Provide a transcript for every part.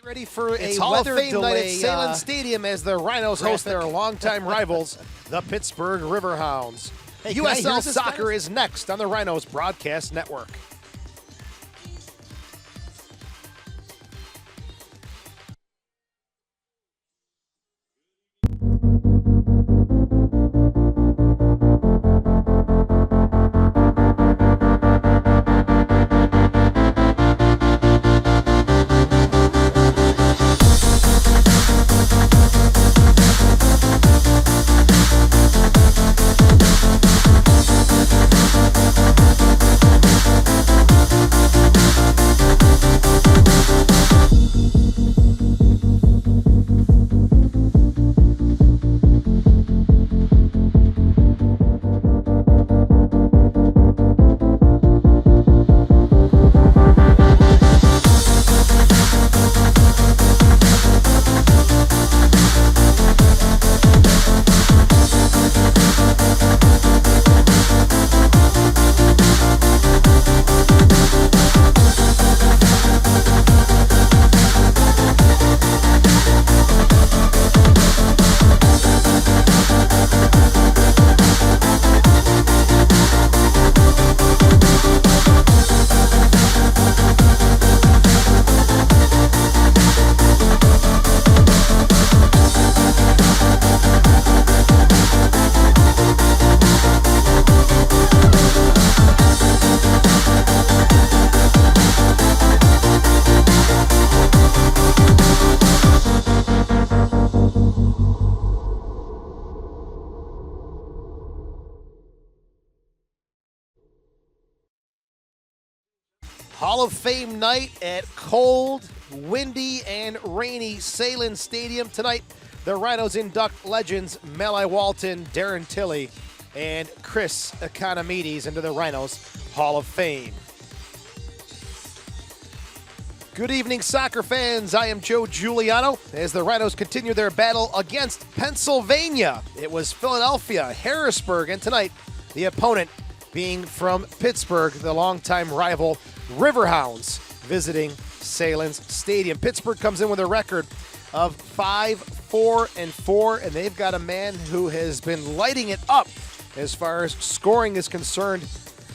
Ready for It's a Hall of weather Fame night at delay, Salem Stadium as the Rhinos host their longtime rivals, the Pittsburgh Riverhounds. Hey, can I hear USL this, Soccer guys? is next on the Rhinos Broadcast Network. Hall of Fame night at cold, windy, and rainy Salem Stadium. Tonight, the Rhinos induct legends Malai Walton, Darren Tilley, and Chris Economides into the Rhinos Hall of Fame. Good evening, soccer fans. I am Joe Giuliano as the Rhinos continue their battle against Pennsylvania. It was Philadelphia, Harrisburg, and tonight the opponent being from Pittsburgh, the longtime rival Riverhounds, visiting Salem Stadium. Pittsburgh comes in with a record of 5-4-4, and they've got a man who has been lighting it up as far as scoring is concerned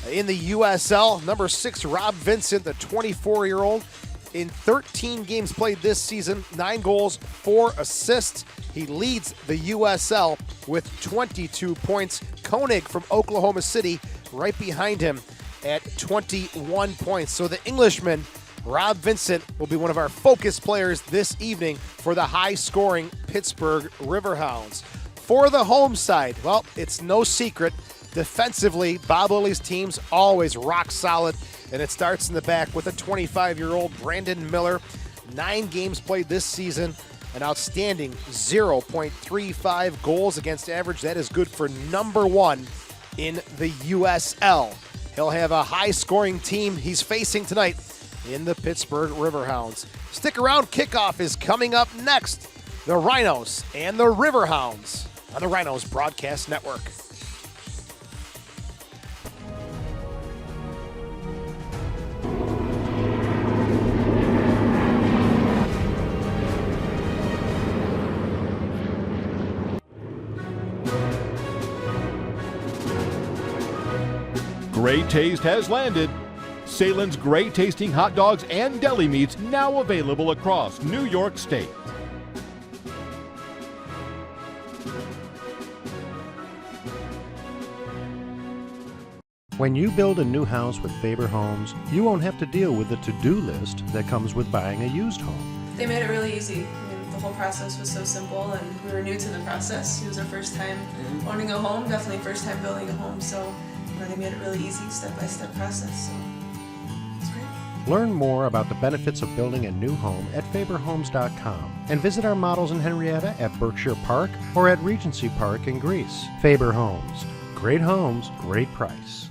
in the USL. Number 6, Rob Vincent, the 24-year-old. In 13 games played this season, 9 goals, 4 assists. He leads the USL with 22 points. Koenig from Oklahoma City right behind him at 21 points. So the Englishman, Rob Vincent, will be one of our focus players this evening for the high-scoring Pittsburgh Riverhounds. For the home side, well, it's no secret. Defensively, Bob Lilly's team's always rock solid, and it starts in the back with a 25-year-old Brandon Miller. 9 games played this season, an outstanding 0.35 goals against average. That is good for number 1 in the USL. He'll have a high-scoring team he's facing tonight in the Pittsburgh Riverhounds. Stick around, kickoff is coming up next. The Rhinos and the Riverhounds on the Rhinos Broadcast Network. Great Taste has landed. Salem's great tasting hot dogs and deli meats now available across New York State. When you build a new house with Faber Homes, you won't have to deal with the to-do list that comes with buying a used home. They made it really easy. I mean, the whole process was so simple, and we were new to the process. It was our first time owning a home, definitely first time building a home, so they made it really easy, step-by-step process, so it's great. Learn more about the benefits of building a new home at faberhomes.com and visit our models in Henrietta at Berkshire Park or at Regency Park in Greece. Faber Homes. Great homes, great price.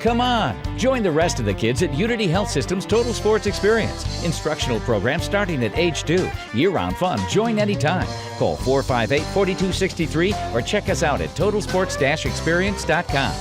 Come on, join the rest of the kids at Unity Health System's Total Sports Experience. Instructional program starting at age 2. Year-round fun. Join anytime. Call 458-4263 or check us out at totalsports-experience.com.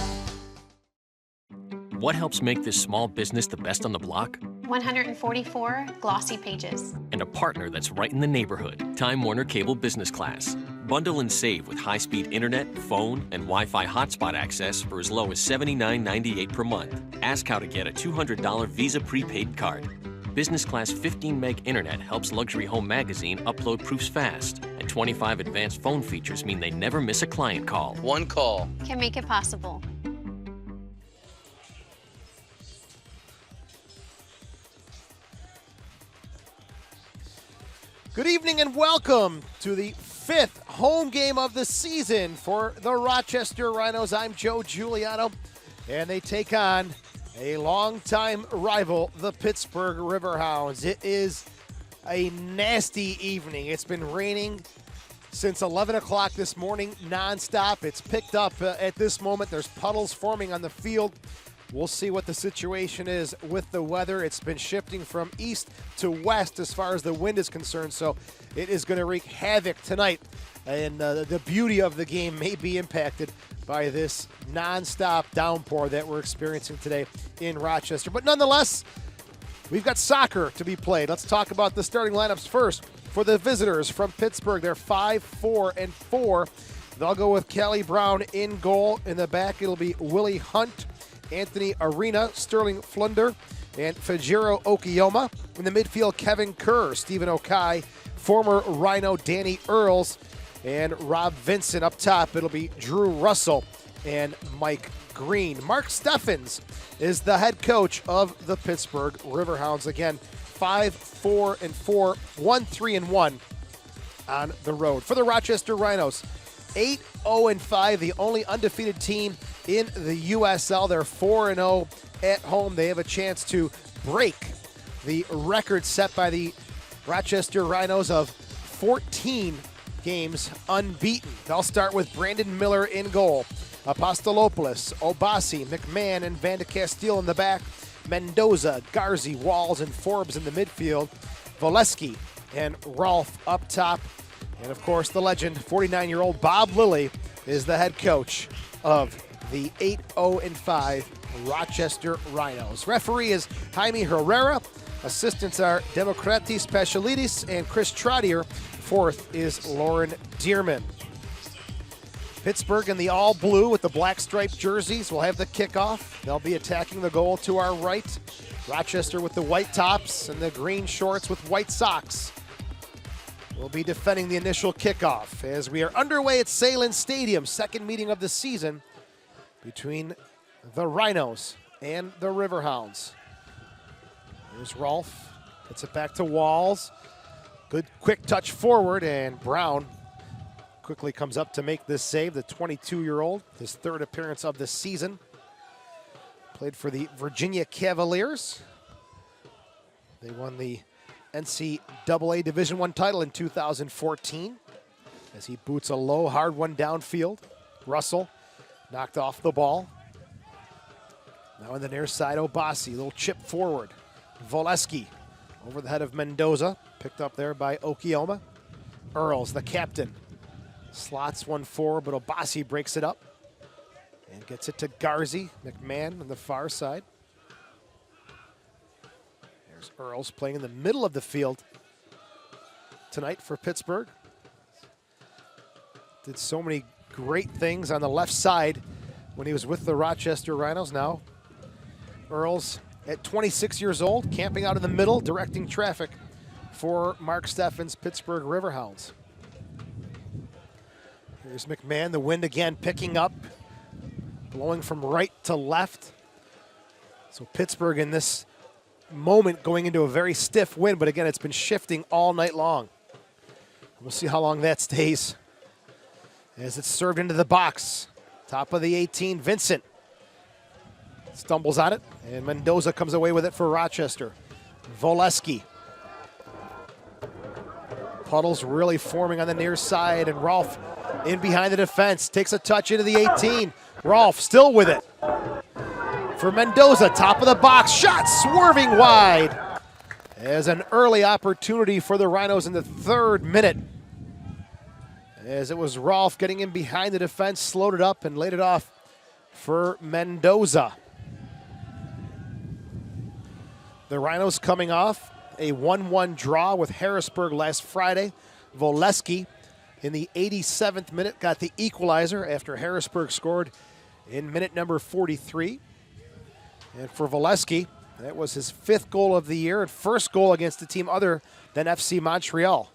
What helps make this small business the best on the block? 144 glossy pages. And a partner that's right in the neighborhood. Time Warner Cable Business Class. Bundle and save with high-speed internet, phone, and Wi-Fi hotspot access for as low as $79.98 per month. Ask how to get a $200 Visa prepaid card. Business Class 15 meg internet helps Luxury Home Magazine upload proofs fast. And 25 advanced phone features mean they never miss a client call. One call Can make it possible. Good evening and welcome to the 5th home game of the season for the Rochester Rhinos. I'm Joe Giuliano, and they take on a longtime rival, the Pittsburgh Riverhounds. It is a nasty evening. It's been raining since 11 o'clock this morning, nonstop. It's picked up at this moment. There's puddles forming on the field. We'll see what the situation is with the weather. It's been shifting from east to west as far as the wind is concerned, so it is going to wreak havoc tonight. And the beauty of the game may be impacted by this nonstop downpour that we're experiencing today in Rochester. But nonetheless, we've got soccer to be played. Let's talk about the starting lineups first. For the visitors from Pittsburgh, they're 5-4-4. They'll go with Callie Brown in goal. In the back, it'll be Willie Hunt, Anthony Arena, Sterling Flunder, and Fajiro Okiyoma. In the midfield, Kevin Kerr, Stephen Okai, former Rhino Danny Earls, and Rob Vincent. Up top, it'll be Drew Russell and Mike Green. Mark Steffens is the head coach of the Pittsburgh Riverhounds. Again, 5-4-4, 1-3-1 on the road. For the Rochester Rhinos, 8-0-5, the only undefeated team in the USL. They're 4-0 at home. They have a chance to break the record set by the Rochester Rhinos of 14 games unbeaten. They'll start with Brandon Miller in goal, Apostolopoulos, Obasi, McMahon, and Van de Castile in the back, Mendoza, Garzi, Walls, and Forbes in the midfield, Voleski and Rolfe up top. And of course, the legend, 49-year-old Bob Lilly, is the head coach of the 8-0-5 Rochester Rhinos. Referee is Jaime Herrera. Assistants are Democratis Specialidis and Chris Trottier. Fourth is Lauren Dearman. Pittsburgh in the all blue with the black striped jerseys will have the kickoff. They'll be attacking the goal to our right. Rochester with the white tops and the green shorts with white socks will be defending the initial kickoff as we are underway at Salem Stadium, second meeting of the season between the Rhinos and the Riverhounds. Here's Rolfe, puts it back to Walls. Good quick touch forward, and Brown quickly comes up to make this save. The 22-year-old, his third appearance of the season. Played for the Virginia Cavaliers. They won the NCAA Division I title in 2014 as he boots a low, hard one downfield. Russell knocked off the ball. Now on the near side, Obasi, little chip forward. Voleski over the head of Mendoza, picked up there by Okiyoma. Earls, the captain, slots one forward, but Obasi breaks it up and gets it to Garzi. McMahon on the far side. There's Earls playing in the middle of the field tonight for Pittsburgh. Did so many great things on the left side when he was with the Rochester Rhinos. Now Earls at 26 years old, camping out in the middle, directing traffic for Mark Steffens' Pittsburgh Riverhounds. Here's McMahon, the wind again picking up, blowing from right to left. So Pittsburgh in this moment going into a very stiff wind, but again, it's been shifting all night long. We'll see how long that stays as it's served into the box. Top of the 18, Vincent stumbles on it, and Mendoza comes away with it for Rochester. Voleski. Puddles really forming on the near side, and Rolfe in behind the defense. Takes a touch into the 18. Rolfe still with it. for Mendoza, top of the box, shot swerving wide. As an early opportunity for the Rhinos in the 3rd minute. As it was Rolfe getting in behind the defense, slowed it up and laid it off for Mendoza. The Rhinos coming off a 1-1 draw with Harrisburg last Friday. Voleski in the 87th minute got the equalizer after Harrisburg scored in minute number 43. And for Voleski, that was his 5th goal of the year and first goal against a team other than FC Montreal.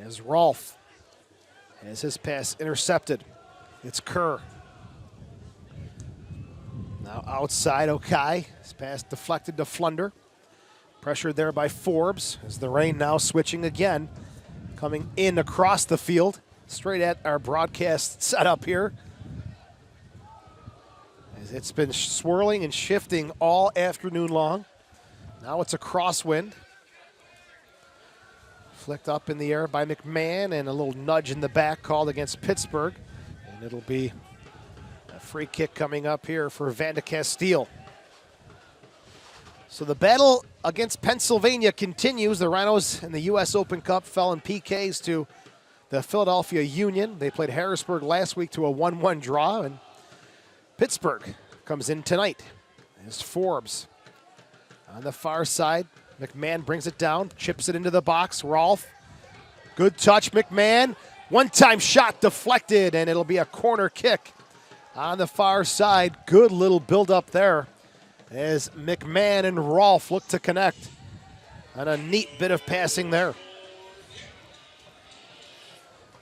As Rolfe has his pass intercepted. It's Kerr. Now outside Okai. His pass deflected to Flunder. Pressured there by Forbes as the rain now switching again. Coming in across the field. Straight at our broadcast setup here. As it's been swirling and shifting all afternoon long. Now it's a crosswind. Flicked up in the air by McMahon and a little nudge in the back called against Pittsburgh. And it'll be a free kick coming up here for Van de Castile. So the battle against Pennsylvania continues. The Rhinos in the U.S. Open Cup fell in PKs to the Philadelphia Union. They played Harrisburg last week to a 1-1 draw, and Pittsburgh comes in tonight. There's Forbes on the far side. McMahon brings it down, chips it into the box. Rolfe, good touch, McMahon. One-time shot deflected, and it'll be a corner kick on the far side. Good little build-up there as McMahon and Rolfe look to connect on a neat bit of passing there.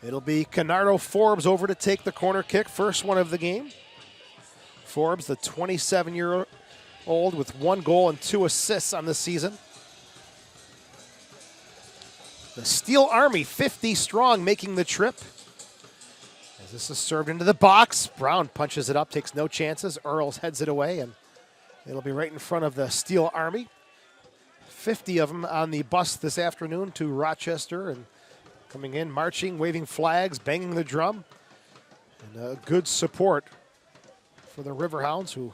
It'll be Canardo Forbes over to take the corner kick, first one of the game. Forbes, the 27-year-old with 1 goal and 2 assists on the season. The Steel Army, 50 strong, making the trip. As this is served into the box, Brown punches it up, takes no chances. Earls heads it away, and it'll be right in front of the Steel Army. 50 of them on the bus this afternoon to Rochester, and coming in, marching, waving flags, banging the drum. And good support for the Riverhounds, who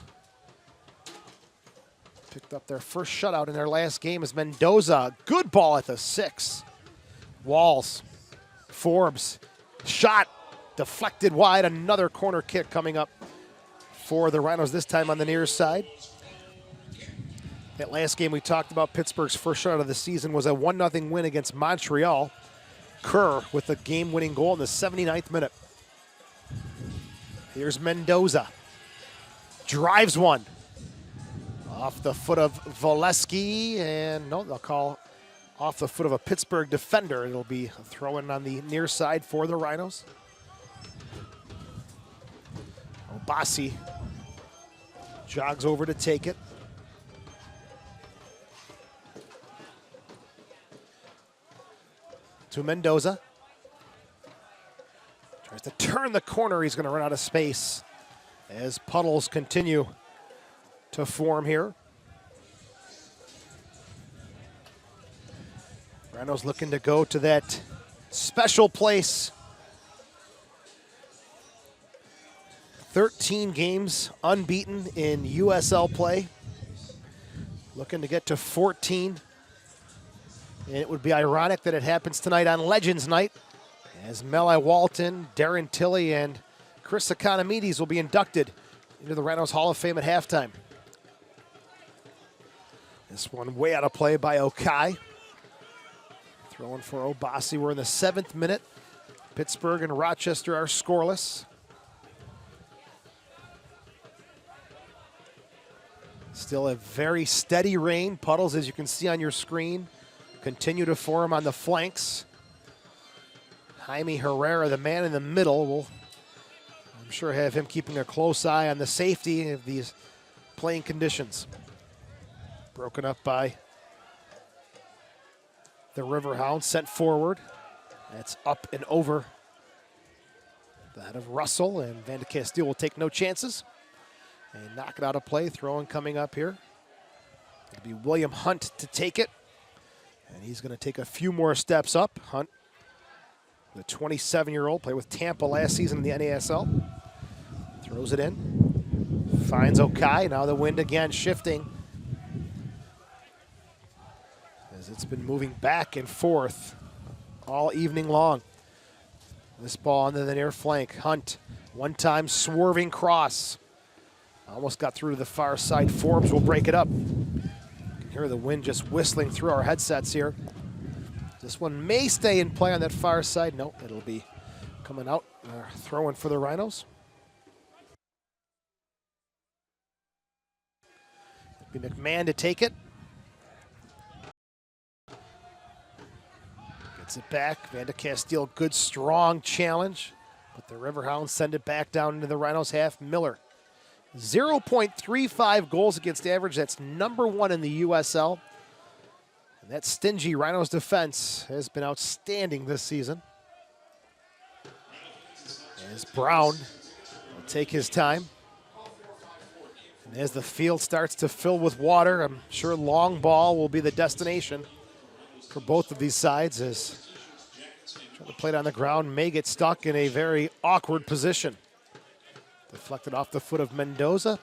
picked up their first shutout in their last game as Mendoza. Good ball at the 6. Walls, Forbes, shot, deflected wide. Another corner kick coming up for the Rhinos, this time on the near side. That last game we talked about, Pittsburgh's first shutout of the season, was a 1-0 win against Montreal. Kerr with the game-winning goal in the 79th minute. Here's Mendoza. Drives one. Off the foot of Voleski, and no, they'll call off the foot of a Pittsburgh defender. It'll be a throw-in on the near side for the Rhinos. Obasi jogs over to take it. To Mendoza. Tries to turn the corner. He's going to run out of space as puddles continue to form here. Rhinos looking to go to that special place. 13 games unbeaten in USL play. Looking to get to 14. And it would be ironic that it happens tonight on Legends Night, as Meli Walton, Darren Tilley, and Chris Economides will be inducted into the Rhinos Hall of Fame at halftime. This one way out of play by Okai. Throwing for Obasi. We're in the 7th minute. Pittsburgh and Rochester are scoreless. Still a very steady rain. Puddles, as you can see on your screen, continue to form on the flanks. Jaime Herrera, the man in the middle, will, I'm sure, have him keeping a close eye on the safety of these playing conditions. Broken up by the Riverhounds, sent forward. That's up and over that of Russell, and Van de Castile will take no chances and knock it out of play. Throwing coming up here. It'll be William Hunt to take it, and he's going to take a few more steps up. Hunt, the 27-year-old, played with Tampa last season in the NASL. Throws it in. Finds Okai. Now the wind again shifting, as it's been moving back and forth all evening long. This ball under the near flank. Hunt, one-time swerving cross. Almost got through to the far side. Forbes will break it up. You can hear the wind just whistling through our headsets here. This one may stay in play on that far side. Nope, it'll be coming out, throwing for the Rhinos. It'll be McMahon to take it. Gets it back. Van de Castile, good strong challenge. But the Riverhounds send it back down into the Rhinos half. Miller, 0.35 goals against average. That's #1 in the USL. And that stingy Rhinos defense has been outstanding this season. As Brown will take his time. And as the field starts to fill with water, I'm sure long ball will be the destination for both of these sides, as trying to play it on the ground may get stuck in a very awkward position. Deflected off the foot of Mendoza.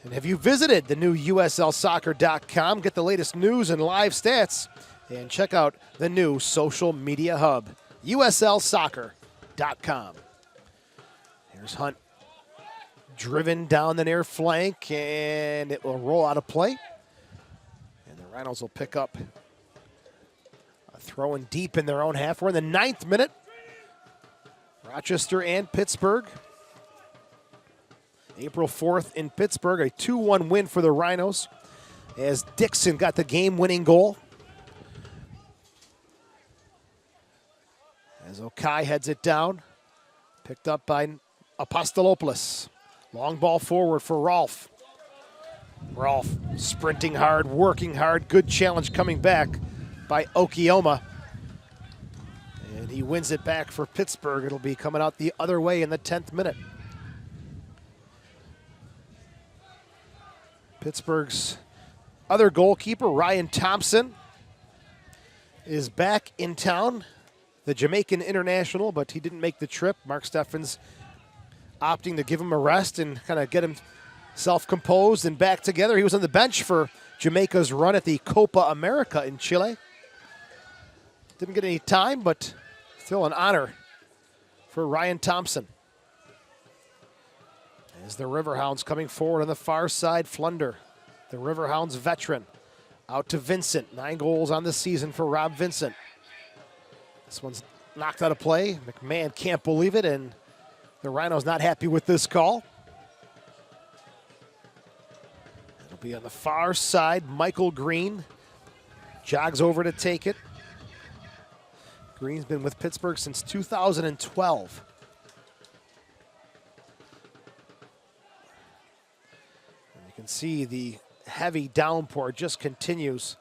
And have you visited the new USLsoccer.com? Get the latest news and live stats, and check out the new social media hub, USLsoccer.com. Here's Hunt, driven down the near flank, and it will roll out of play. And the Rhinos will pick up a throw in deep in their own half. We're in the 9th minute. Rochester and Pittsburgh. April 4th in Pittsburgh, a 2-1 win for the Rhinos, as Dixon got the game-winning goal. As Okai heads it down, picked up by Apostolopoulos. Long ball forward for Rolfe. Rolfe sprinting hard, working hard, good challenge coming back by Okioma. And he wins it back for Pittsburgh. It'll be coming out the other way in the 10th minute. Pittsburgh's other goalkeeper, Ryan Thompson, is back in town, the Jamaican international, but he didn't make the trip. Mark Steffens opting to give him a rest and kind of get himself composed and back together. He was on the bench for Jamaica's run at the Copa America in Chile. Didn't get any time, but still an honor for Ryan Thompson. As the Riverhounds coming forward on the far side, Flunder, the Riverhounds veteran, out to Vincent. 9 goals on the season for Rob Vincent. This one's knocked out of play. McMahon can't believe it, and the Rhinos not happy with this call. It'll be on the far side. Michael Green jogs over to take it. Green's been with Pittsburgh since 2012. You can see the heavy downpour just continues.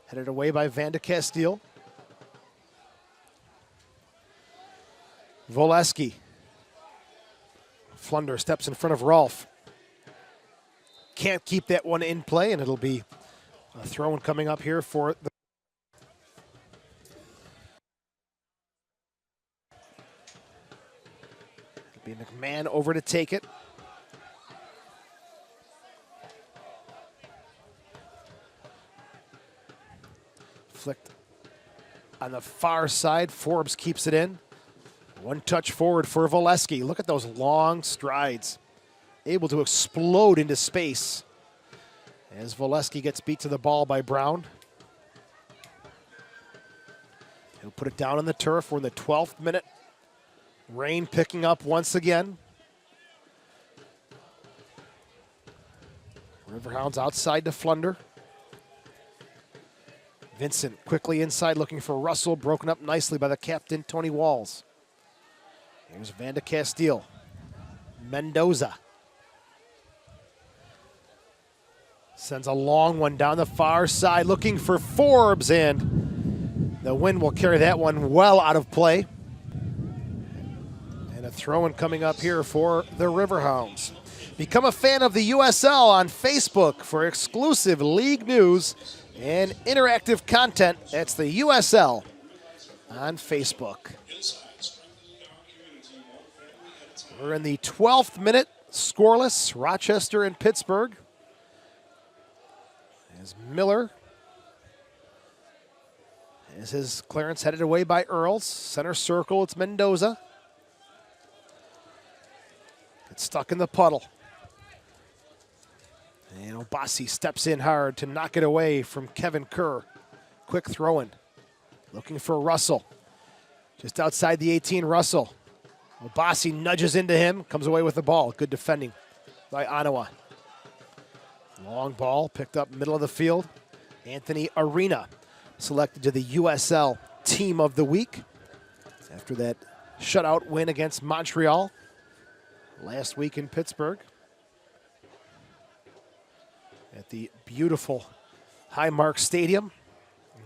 Headed away by Van de Castile. Voleski. Flunder steps in front of Rolfe. Can't keep that one in play, and it'll be a throw-in coming up here for the be McMahon over to take it. Flicked on the far side. Forbes keeps it in. One touch forward for Voleski. Look at those long strides. Able to explode into space as Voleski gets beat to the ball by Brown. He'll put it down on the turf. We're in the 12th minute. Rain picking up once again. Riverhounds outside to Flunder. Vincent quickly inside looking for Russell, broken up nicely by the captain, Tony Walls. Here's Van de Castile. Mendoza. Sends a long one down the far side looking for Forbes, and the wind will carry that one well out of play. And a throw-in coming up here for the Riverhounds. Become a fan of the USL on Facebook for exclusive league news and interactive content. That's the USL on Facebook. We're in the 12th minute, scoreless, Rochester and Pittsburgh. As Miller has his clearance headed away by Earls. Center circle, it's Mendoza. It's stuck in the puddle. And Obasi steps in hard to knock it away from Kevin Kerr. Quick throw in. Looking for Russell. Just outside the 18, Russell. Obasi nudges into him, comes away with the ball. Good defending by Ottawa. Long ball picked up middle of the field. Anthony Arena selected to the USL Team of the Week after that shutout win against Montreal last week in Pittsburgh at the beautiful Highmark Stadium.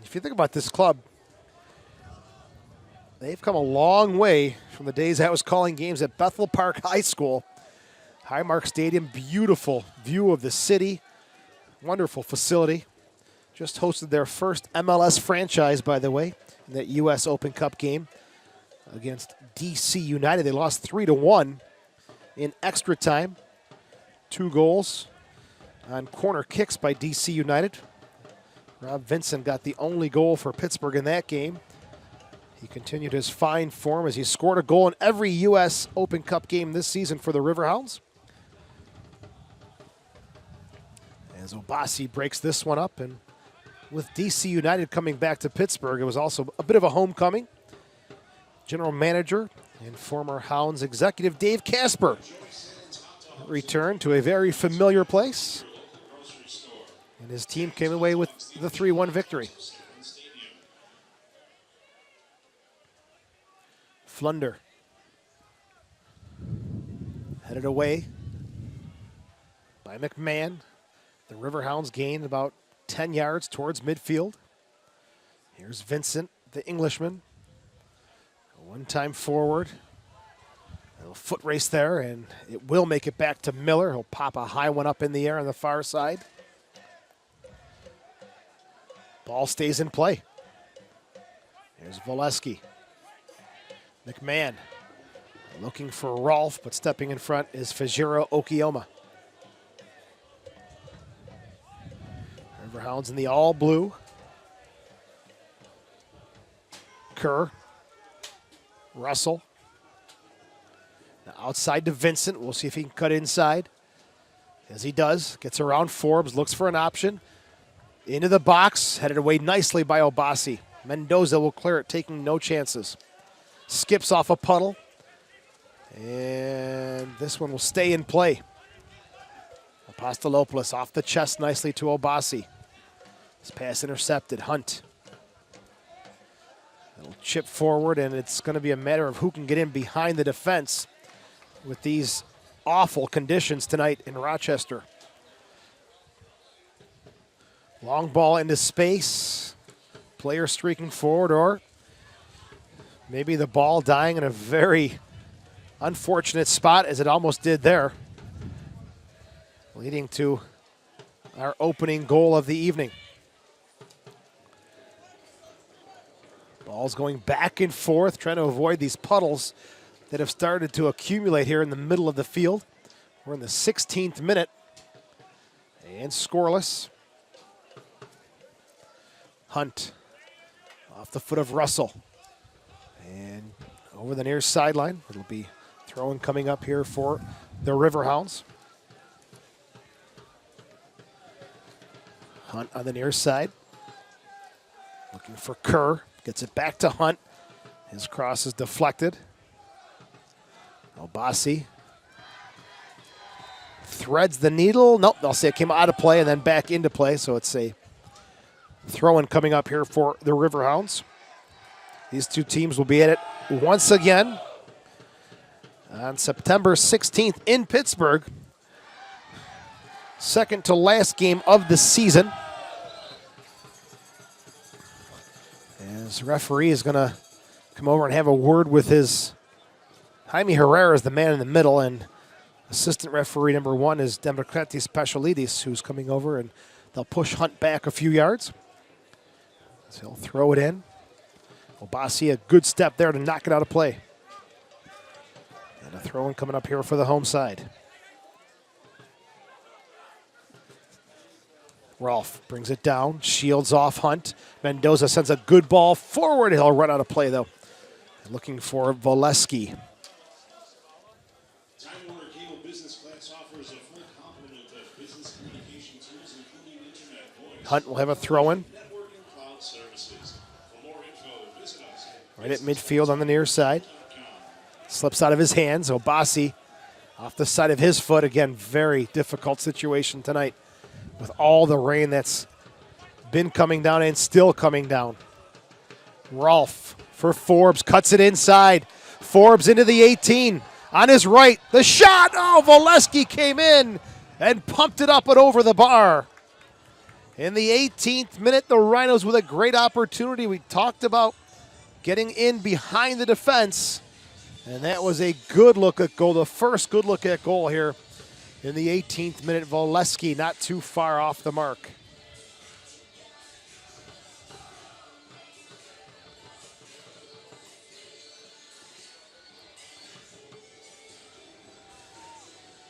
If you think about this club, they've come a long way from the days I was calling games at Bethel Park High School. Highmark Stadium, beautiful view of the city, wonderful facility. Just hosted their first MLS franchise, by the way, in that U.S. Open Cup game against DC United. They lost 3-1 in extra time. 2 goals on corner kicks by DC United. Rob Vincent got the only goal for Pittsburgh in that game. He continued his fine form as he scored a goal in every U.S. Open Cup game this season for the Riverhounds. As Obasi breaks this one up, and with DC United coming back to Pittsburgh, it was also a bit of a homecoming. General manager and former Hounds executive Dave Casper returned to a very familiar place, and his team came away with the 3-1 victory. Flunder headed away by McMahon. The Riverhounds gained about 10 yards towards midfield. Here's Vincent, the Englishman. A one-time forward. A little foot race there, and it will make it back to Miller. He'll pop a high one up in the air on the far side. Ball stays in play. Here's Volesky. McMahon looking for Rolfe, but stepping in front is Fajiro Okioma. Riverhounds in the all blue. Kerr. Russell. Now outside to Vincent. We'll see if he can cut inside. As he does, gets around Forbes, looks for an option. Into the box, headed away nicely by Obasi. Mendoza will clear it, taking no chances. Skips off a puddle. And this one will stay in play. Apostolopoulos off the chest nicely to Obasi. This pass intercepted. Hunt. It'll chip forward, and it's going to be a matter of who can get in behind the defense with these awful conditions tonight in Rochester. Long ball into space. Player streaking forward, or maybe the ball dying in a very unfortunate spot, as it almost did there, leading to our opening goal of the evening. Ball's going back and forth, trying to avoid these puddles that have started to accumulate here in the middle of the field. We're in the 16th minute, and scoreless. Hunt off the foot of Russell, and over the near sideline. It'll be throwing coming up here for the Riverhounds. Hunt on the near side, looking for Kerr. Gets it back to Hunt. His cross is deflected. Obasi threads the needle. Nope, they'll say it came out of play and then back into play, so it's a throw-in coming up here for the Riverhounds. These two teams will be at it once again on September 16th in Pittsburgh. Second to last game of the season. As referee is going to come over and have a word with his Jaime Herrera is the man in the middle, and assistant referee number 1 is Democratis Pacholidis, who's coming over, and they'll push Hunt back a few yards. So he'll throw it in. Obasi, a good step there to knock it out of play. And a throw-in coming up here for the home side. Rolfe brings it down, shields off Hunt. Mendoza sends a good ball forward. He'll run out of play, though. Looking for Voleski. Time Warner Cable Business Class offers a full complement of business communication tools, including internet voice. Hunt will have a throw-in. Network and cloud services. For more info, visit us. Right at midfield on the near side. Slips out of his hands. Obasi off the side of his foot. Again, very difficult situation tonight with all the rain that's been coming down and still coming down. Rolfe for Forbes, cuts it inside. Forbes into the 18. On his right, the shot. Oh, Voleski came in and pumped it up and over the bar. In the 18th minute, the Rhinos with a great opportunity. We talked about getting in behind the defense, and that was a good look at goal, the first good look at goal here in the 18th minute. Voleski not too far off the mark.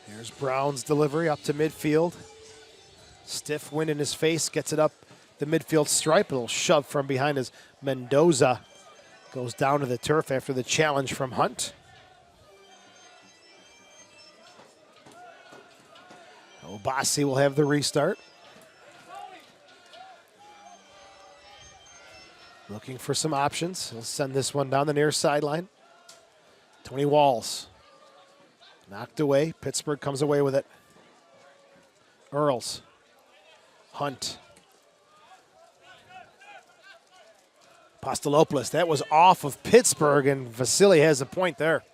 Here's Brown's delivery up to midfield. Stiff wind in his face, gets it up the midfield stripe. A little shove from behind as Mendoza goes down to the turf after the challenge from Hunt. Obasi will have the restart. Looking for some options. He'll send this one down the near sideline. Tony Walls. Knocked away. Pittsburgh comes away with it. Earls. Hunt. Apostolopoulos. That was off of Pittsburgh, and Vasily has a point there.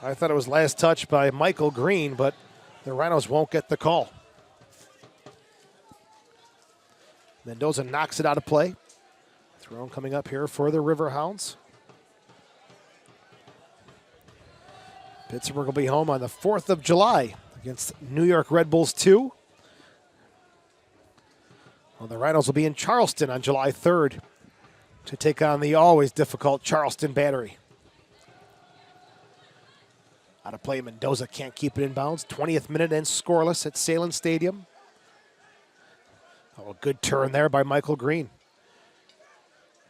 I thought it was last touch by Michael Green, but the Rhinos won't get the call. Mendoza knocks it out of play. Throw coming up here for the Riverhounds. Pittsburgh will be home on the 4th of July against New York Red Bulls 2. Well, the Rhinos will be in Charleston on July 3rd to take on the always difficult Charleston Battery. Out of play, Mendoza can't keep it in bounds. 20th minute and scoreless at Salem Stadium. Oh, a good turn there by Michael Green.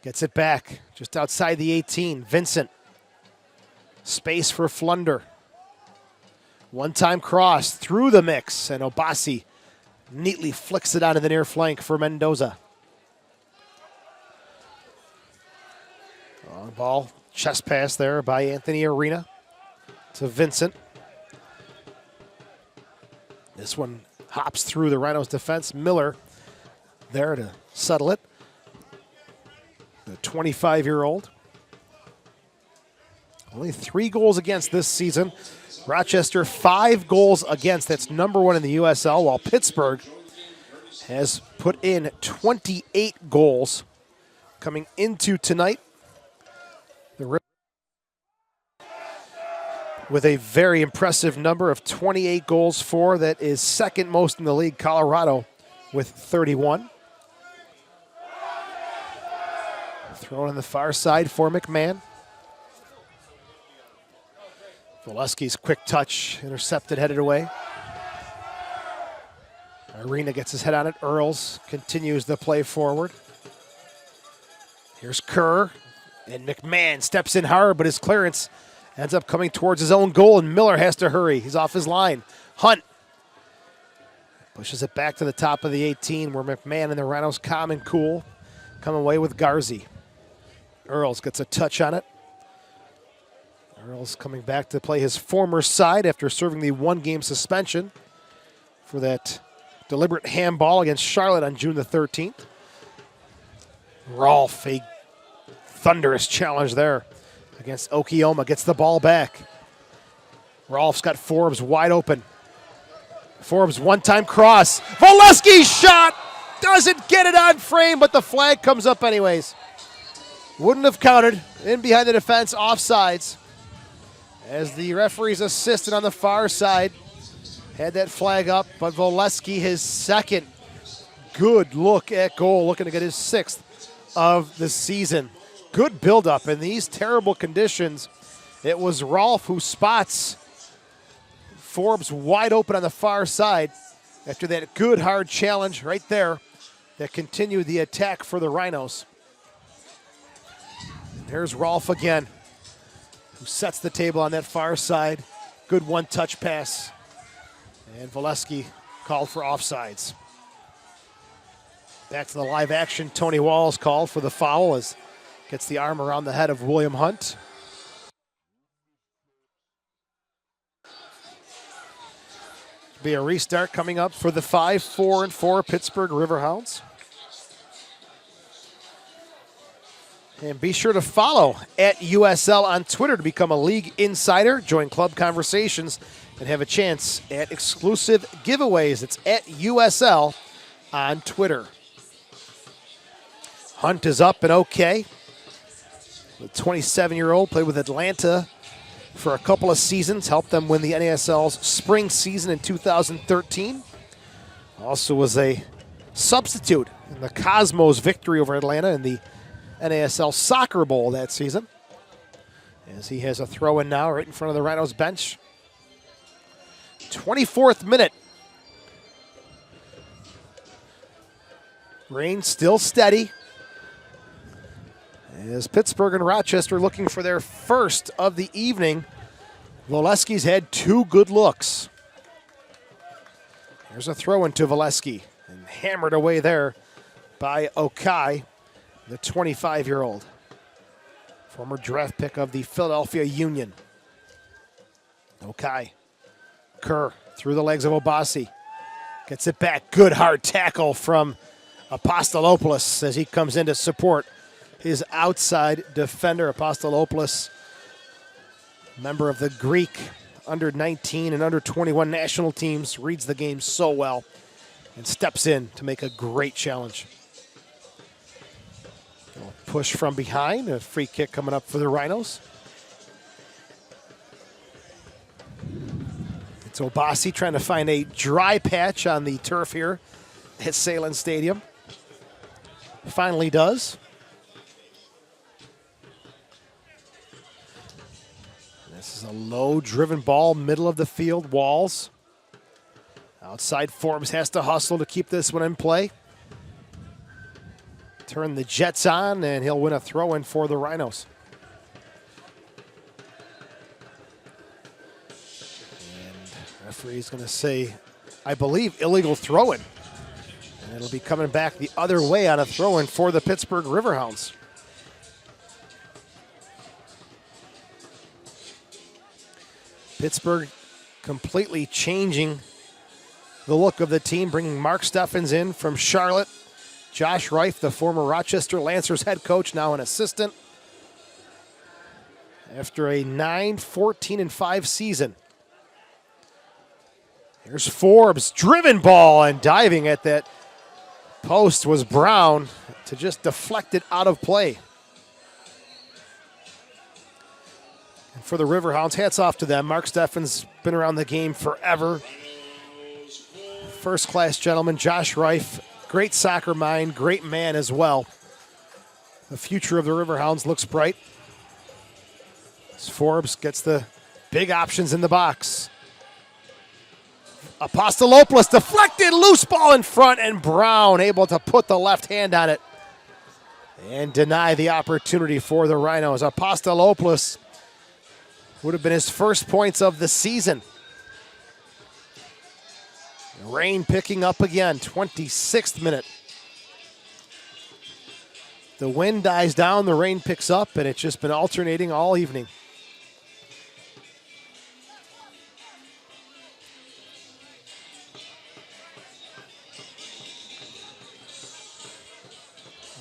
Gets it back just outside the 18. Vincent. Space for Flunder. One-time cross through the mix, and Obasi neatly flicks it onto the near flank for Mendoza. Long ball, chest pass there by Anthony Arena to Vincent. This one hops through the Rhinos defense. Miller there to settle it. The 25-year-old. Only 3 goals against this season. Rochester 5 goals against. That's number 1 in the USL, while Pittsburgh has put in 28 goals coming into tonight. The with a very impressive number of 28 goals for. That is second most in the league, Colorado, with 31. Thrown on the far side for McMahon. Voleski's quick touch, intercepted, headed away. Arena gets his head on it. Earls continues the play forward. Here's Kerr, and McMahon steps in hard, but his clearance ends up coming towards his own goal, and Miller has to hurry. He's off his line. Hunt pushes it back to the top of the 18, where McMahon and the Rhinos calm and cool come away with Garzi. Earls gets a touch on it. Earls coming back to play his former side after serving the 1-game suspension for that deliberate handball against Charlotte on June the 13th. Rolfe, a thunderous challenge there against Okioma, gets the ball back. Rolfe's got Forbes wide open. Forbes one-time cross. Voleski's shot doesn't get it on frame, but the flag comes up anyways. Wouldn't have counted. In behind the defense, offsides. As the referees assistant on the far side had that flag up, but Voleski, his second good look at goal, looking to get his 6th of the season. Good buildup in these terrible conditions It was Rolfe who spots Forbes wide open on the far side after that good hard challenge right there that continued the attack for the Rhinos. There's Rolfe again, who sets the table on that far side. Good one-touch pass. And Valesky called for offsides. Back to the live action. Tony Walls called for the foul as gets the arm around the head of William Hunt. Be a restart coming up for the 5-4-4 Pittsburgh Riverhounds. And be sure to follow at USL on Twitter to become a league insider, join club conversations, and have a chance at exclusive giveaways. It's at USL on Twitter. Hunt is up and okay. The 27-year-old played with Atlanta for a couple of seasons, helped them win the NASL's spring season in 2013. Also was a substitute in the Cosmos victory over Atlanta in the NASL Soccer Bowl that season. As he has a throw-in now right in front of the Rhinos bench. 24th minute. Rain still steady. As Pittsburgh and Rochester looking for their first of the evening. Valesky's had two good looks. Here's a throw into Valesky and hammered away there by Okai, the 25-year-old. Former draft pick of the Philadelphia Union. Okai. Kerr through the legs of Obasi. Gets it back. Good hard tackle from Apostolopoulos as he comes in to support his outside defender. Apostolopoulos, member of the Greek under-19 and under-21 national teams, reads the game so well and steps in to make a great challenge. Push from behind, a free kick coming up for the Rhinos. It's Obasi trying to find a dry patch on the turf here at Salem Stadium. Finally does. This is a low-driven ball, middle of the field, Walls. Outside Forbes has to hustle to keep this one in play. Turn the Jets on, and he'll win a throw-in for the Rhinos. And the referee's going to say, I believe, illegal throw-in. And it'll be coming back the other way on a throw-in for the Pittsburgh Riverhounds. Pittsburgh completely changing the look of the team, bringing Mark Steffens in from Charlotte. Josh Reif, the former Rochester Lancers head coach, now an assistant. After a 9-14-5 season. Here's Forbes, driven ball, and diving at that post was Brown to just deflect it out of play. And for the Riverhounds, hats off to them. Mark Steffens been around the game forever. First-class gentleman. Josh Reif, great soccer mind, great man as well. The future of the Riverhounds looks bright. As Forbes gets the big options in the box. Apostolopoulos deflected, loose ball in front, and Brown able to put the left hand on it and deny the opportunity for the Rhinos. Apostolopoulos would have been his first points of the season. Rain picking up again, 26th minute. The wind dies down, the rain picks up, and it's just been alternating all evening.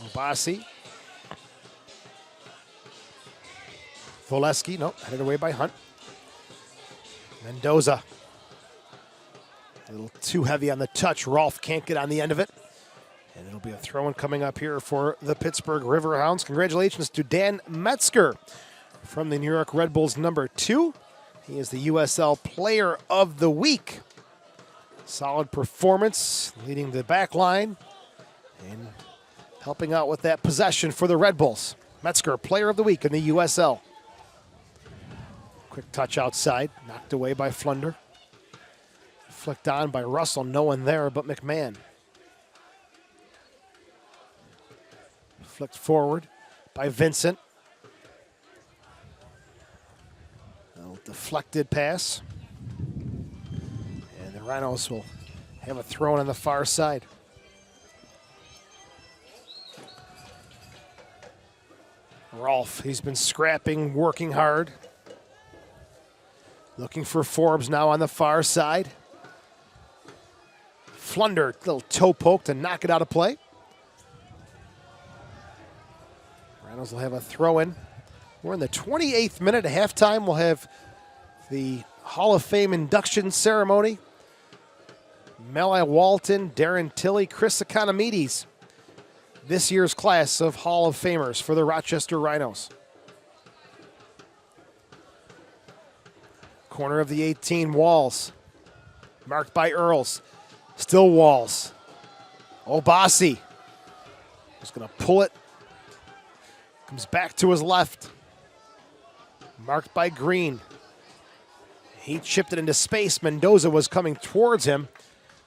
Obasi. Valesky, nope, headed away by Hunt. Mendoza. A little too heavy on the touch. Rolfe can't get on the end of it. And it'll be a throw-in coming up here for the Pittsburgh Riverhounds. Congratulations to Dan Metzger from the New York Red Bulls #2. He is the USL Player of the Week. Solid performance, leading the back line and helping out with that possession for the Red Bulls. Metzger, Player of the Week in the USL. Quick touch outside, knocked away by Flunder. Flicked on by Russell, no one there but McMahon. Flicked forward by Vincent. A deflected pass. And the Rhinos will have a throw in on the far side. Rolfe, he's been scrapping, working hard. Looking for Forbes now on the far side. Flunder, little toe poke to knock it out of play. Rhinos will have a throw in. We're in the 28th minute. At halftime, we'll have the Hall of Fame induction ceremony. Meli Walton, Darren Tilley, Chris Economides. This year's class of Hall of Famers for the Rochester Rhinos. Corner of the 18, Walls. Marked by Earls. Still Walls. Obasi. Just going to pull it. Comes back to his left. Marked by Green. He chipped it into space. Mendoza was coming towards him.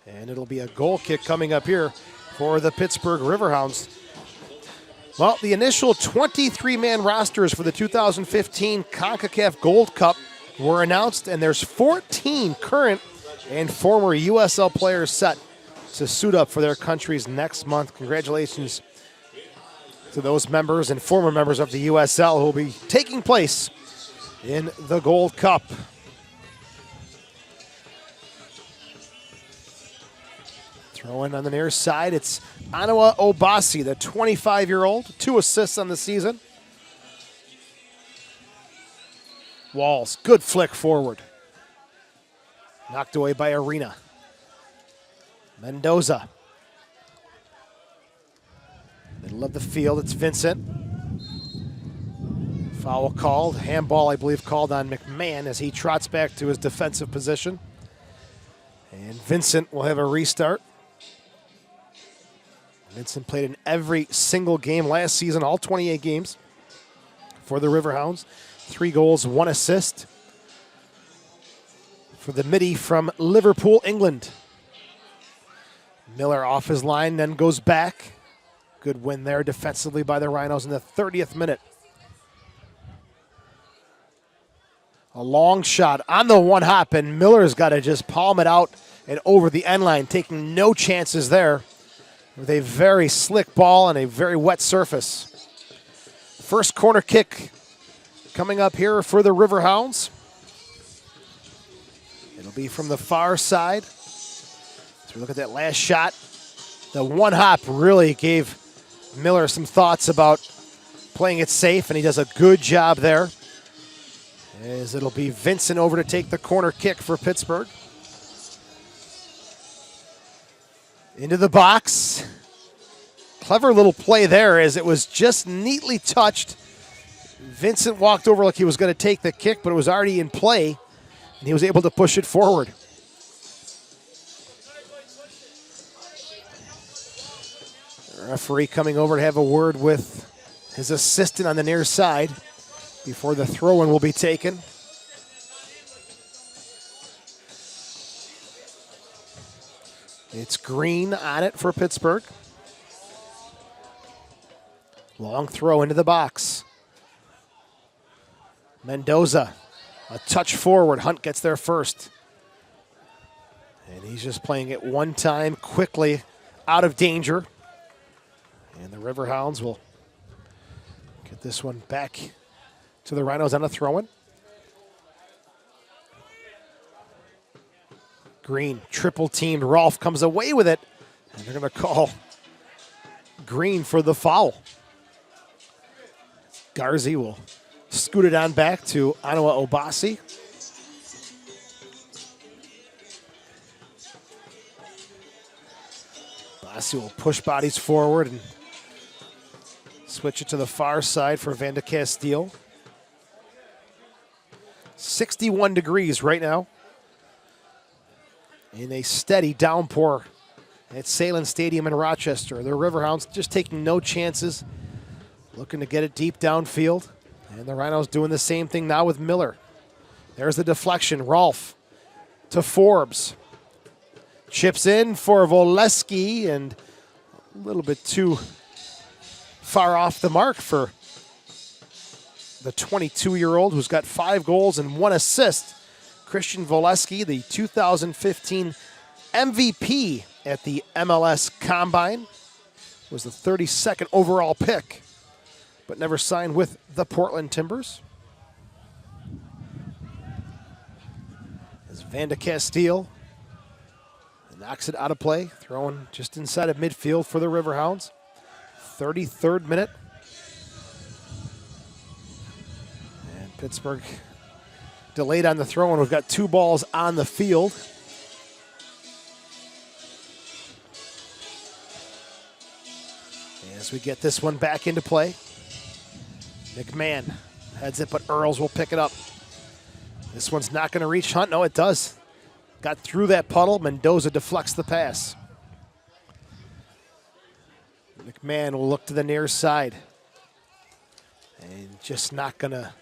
And it'll be a goal kick coming up here for the Pittsburgh Riverhounds. Well, the initial 23-man rosters for the 2015 CONCACAF Gold Cup were announced, and there's 14 current and former USL players set to suit up for their countries next month. Congratulations to those members and former members of the USL who will be taking place in the Gold Cup. Throw in on the near side. It's Anawa Obasi, the 25-year-old. 2 assists on the season. Walls, good flick forward. Knocked away by Arena. Mendoza. Middle of the field, it's Vincent. Foul called. Handball, I believe, called on McMahon as he trots back to his defensive position. And Vincent will have a restart. Vincent played in every single game last season, all 28 games for the Riverhounds. 3 goals, 1 assist for the midi from Liverpool, England. Miller off his line, then goes back. Good win there defensively by the Rhinos in the 30th minute. A long shot on the one hop, and Miller's got to just palm it out and over the end line, taking no chances there with a very slick ball and a very wet surface. First corner kick coming up here for the Riverhounds. It'll be from the far side. So we look at that last shot. The one hop really gave Miller some thoughts about playing it safe, and he does a good job there. As it'll be Vincent over to take the corner kick for Pittsburgh. Into the box. Clever little play there as it was just neatly touched. Vincent walked over like he was going to take the kick, but it was already in play, and he was able to push it forward. The referee coming over to have a word with his assistant on the near side before the throw-in will be taken. It's Green on it for Pittsburgh. Long throw into the box. Mendoza, a touch forward. Hunt gets there first. And he's just playing it one time quickly out of danger. And the Riverhounds will get this one back to the Rhinos on a throw-in. Green, triple teamed. Rolfe comes away with it. And they're going to call Green for the foul. Garzi will scoot it on back to Anawa Obasi. Obasi will push bodies forward and switch it to the far side for Van de Castile. 61 degrees right now in a steady downpour at Salem Stadium in Rochester. The Riverhounds just taking no chances, looking to get it deep downfield. And the Rhinos doing the same thing now with Miller. There's the deflection. Rolfe to Forbes. Chips in for Voleski, and a little bit too far off the mark for the 22-year-old who's got 5 goals and 1 assist. Christian Voleski, the 2015 MVP at the MLS Combine, was the 32nd overall pick, but never signed with the Portland Timbers. As Van de Castile knocks it out of play, throwing just inside of midfield for the Riverhounds. 33rd minute. And Pittsburgh delayed on the throw, and we've got 2 balls on the field. As we get this one back into play, McMahon heads it, but Earls will pick it up. This one's not going to reach Hunt. No, it does. Got through that puddle. Mendoza deflects the pass. McMahon will look to the near side. And just not going to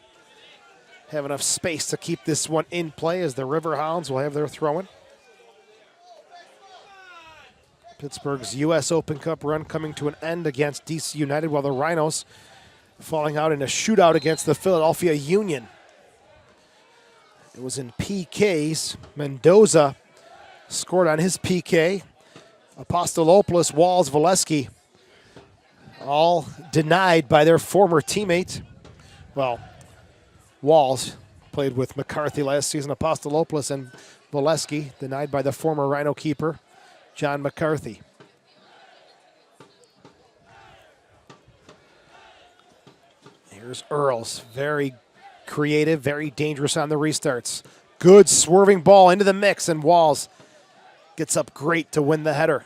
have enough space to keep this one in play, as the Riverhounds will have their throw-in. Pittsburgh's U.S. Open Cup run coming to an end against DC United, while the Rhinos falling out in a shootout against the Philadelphia Union. It was in PKs. Mendoza scored on his PK. Apostolopoulos, Walls, Voleski, all denied by their former teammate. Well, Walls played with McCarthy last season. Apostolopoulos and Voleski denied by the former Rhino keeper, John McCarthy. Here's Earls, very creative, very dangerous on the restarts. Good swerving ball into the mix, and Walls gets up great to win the header.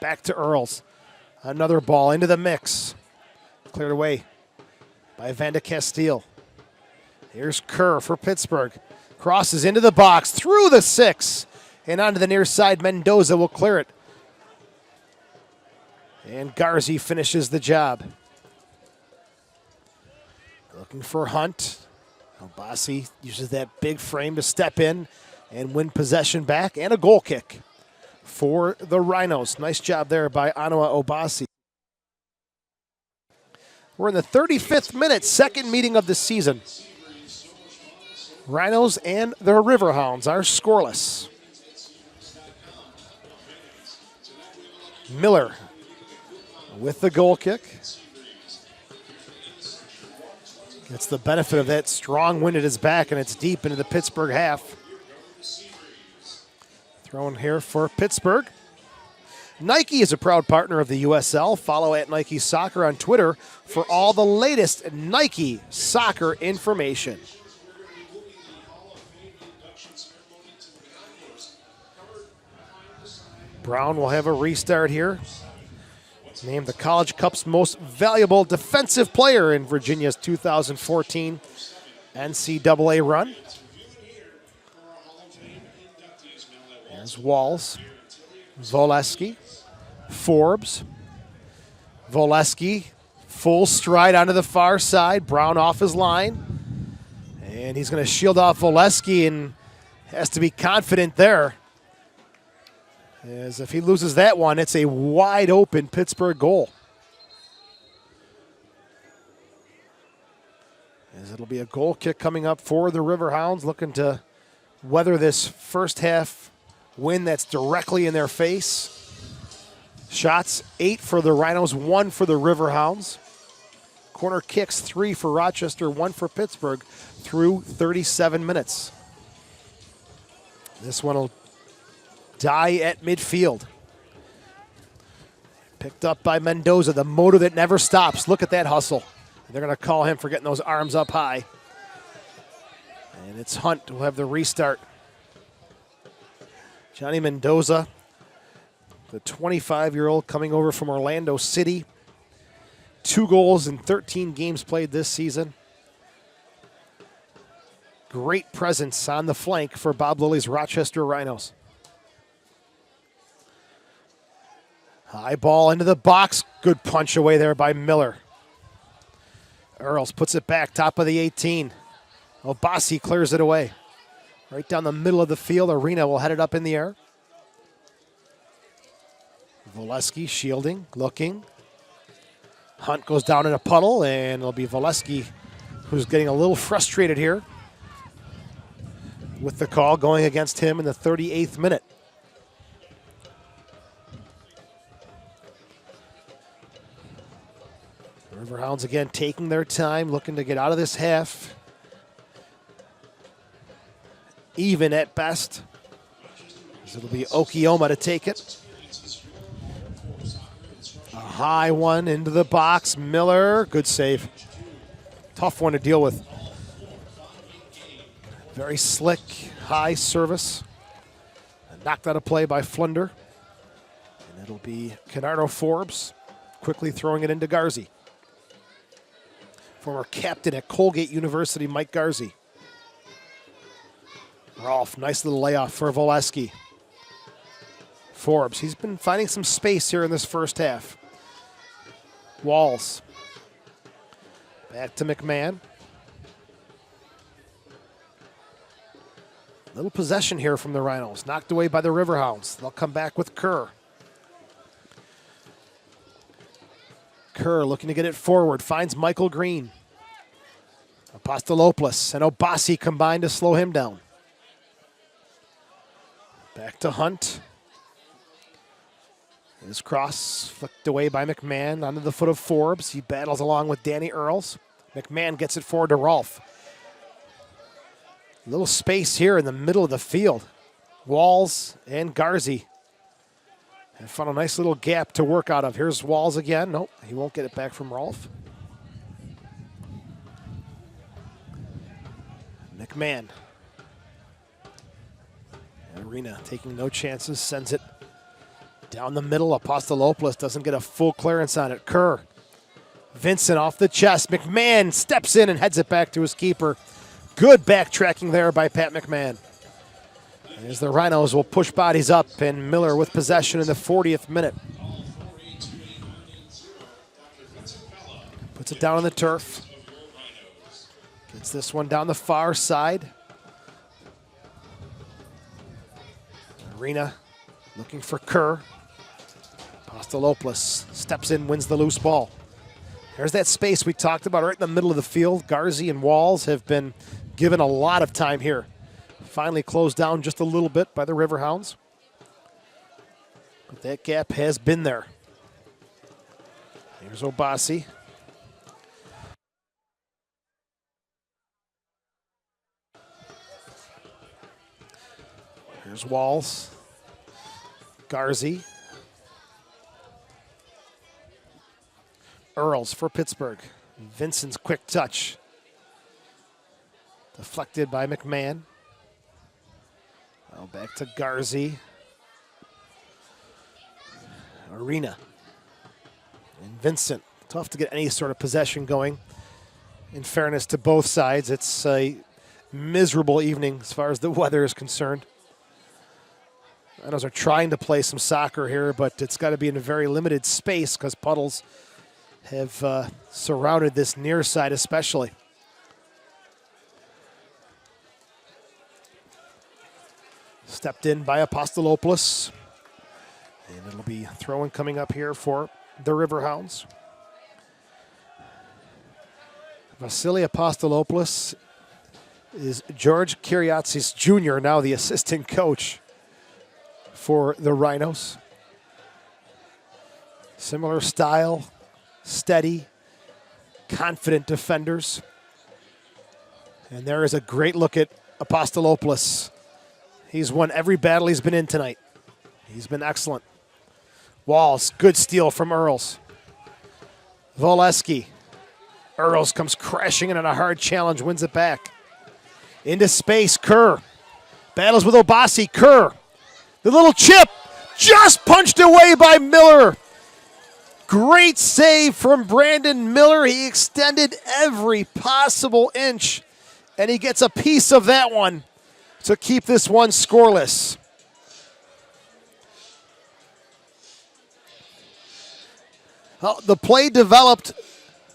Back to Earls. Another ball into the mix. Cleared away by Van de Castile. Here's Kerr for Pittsburgh. Crosses into the box, through the 6, and onto the near side. Mendoza will clear it. And Garzi finishes the job. Looking for Hunt. Obasi uses that big frame to step in and win possession back, and a goal kick for the Rhinos. Nice job there by Anoa Obasi. We're in the 35th minute, second meeting of the season. Rhinos and the Riverhounds are scoreless. Miller with the goal kick. Gets the benefit of that strong wind at his back, and it's deep into the Pittsburgh half. Thrown here for Pittsburgh. Nike is a proud partner of the USL. Follow at Nike Soccer on Twitter for all the latest Nike soccer information. Brown will have a restart here. Named the College Cup's most valuable defensive player in Virginia's 2014 NCAA run. There's Walls, Voleski, Forbes. Voleski, full stride onto the far side. Brown off his line. And he's going to shield off Voleski and has to be confident there. As if he loses that one, it's a wide open Pittsburgh goal. As it'll be a goal kick coming up for the Riverhounds, looking to weather this first half win that's directly in their face. Shots, 8 for the Rhinos, 1 for the Riverhounds. Corner kicks, 3 for Rochester, 1 for Pittsburgh through 37 minutes. This one will die at midfield. Picked up by Mendoza, the motor that never stops. Look at that hustle. They're going to call him for getting those arms up high. And it's Hunt who will have the restart. Johnny Mendoza, the 25-year-old coming over from Orlando City. 2 goals in 13 games played this season. Great presence on the flank for Bob Lilly's Rochester Rhinos. High ball into the box. Good punch away there by Miller. Earls puts it back, top of the 18. Obasi clears it away. Right down the middle of the field. Arena will head it up in the air. Voleski shielding, looking. Hunt goes down in a puddle, and it'll be Voleski who's getting a little frustrated here with the call going against him in the 38th minute. Riverhounds again taking their time, looking to get out of this half. Even at best. It'll be Okioma to take it. A high one into the box. Miller, good save. Tough one to deal with. Very slick, high service. Knocked out of play by Flunder. And it'll be Canardo Forbes quickly throwing it into Garzi. Former captain at Colgate University, Mike Garzi. Rolf, nice little layoff for Voleski. Forbes, he's been finding some space here in this first half. Walls. Back to McMahon. Little possession here from the Rhinos. Knocked away by the Riverhounds. They'll come back with Kerr. Kerr looking to get it forward. Finds Michael Green. Apostolopoulos and Obasi combined to slow him down. Back to Hunt. His cross flicked away by McMahon onto the foot of Forbes. He battles along with Danny Earls. McMahon gets it forward to Rolf. Little space here in the middle of the field. Walls and Garzi. And found a nice little gap to work out of. Here's Walls again. Nope, he won't get it back from Rolf. McMahon. Arena taking no chances, sends it down the middle. Apostolopoulos doesn't get a full clearance on it. Kerr. Vincent off the chest. McMahon steps in and heads it back to his keeper. Good backtracking there by Pat McMahon. As the Rhinos will push bodies up, and Miller with possession in the 40th minute. Puts it down on the turf. Gets this one down the far side. Arena looking for Kerr. Apostolopoulos steps in, wins the loose ball. There's that space we talked about right in the middle of the field. Garzi and Walls have been given a lot of time here. Finally closed down just a little bit by the Riverhounds. But that gap has been there. Here's Obasi. Here's Walls. Garzi. Earls for Pittsburgh. Vincent's quick touch. Deflected by McMahon. Now back to Garzi. Arena. And Vincent. Tough to get any sort of possession going. In fairness to both sides, it's a miserable evening as far as the weather is concerned. Rhinos are trying to play some soccer here, but it's got to be in a very limited space because puddles have surrounded this near side especially. Stepped in by Apostolopoulos. And it'll be throwing coming up here for the Riverhounds. Vasily Apostolopoulos is George Kiriatsis Jr., now the assistant coach for the Rhinos. Similar style, steady, confident defenders. And there is a great look at Apostolopoulos. He's won every battle he's been in tonight. He's been excellent. Walls, good steal from Earls. Voleski. Earls comes crashing in on a hard challenge, wins it back. Into space, Kerr. Battles with Obasi, Kerr. The little chip, just punched away by Miller. Great save from Brandon Miller. He extended every possible inch, and he gets a piece of that one to keep this one scoreless. Well, the play developed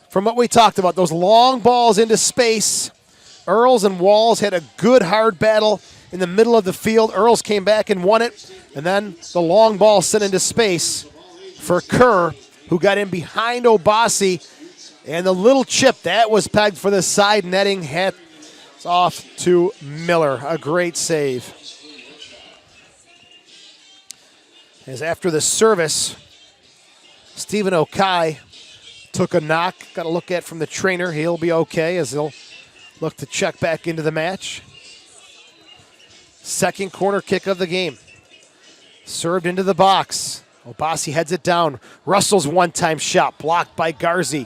from what we talked about, those long balls into space. Earls and Walls had a good hard battle in the middle of the field. Earls came back and won it. And then the long ball sent into space for Kerr, who got in behind Obasi. And the little chip, that was pegged for the side netting. Hats off to Miller. A great save. As after the service, Stephen Okai took a knock. Got to look at from the trainer. He'll be okay as he'll look to check back into the match. Second corner kick of the game. Served into the box. Obasi heads it down. Russell's one-time shot blocked by Garzi.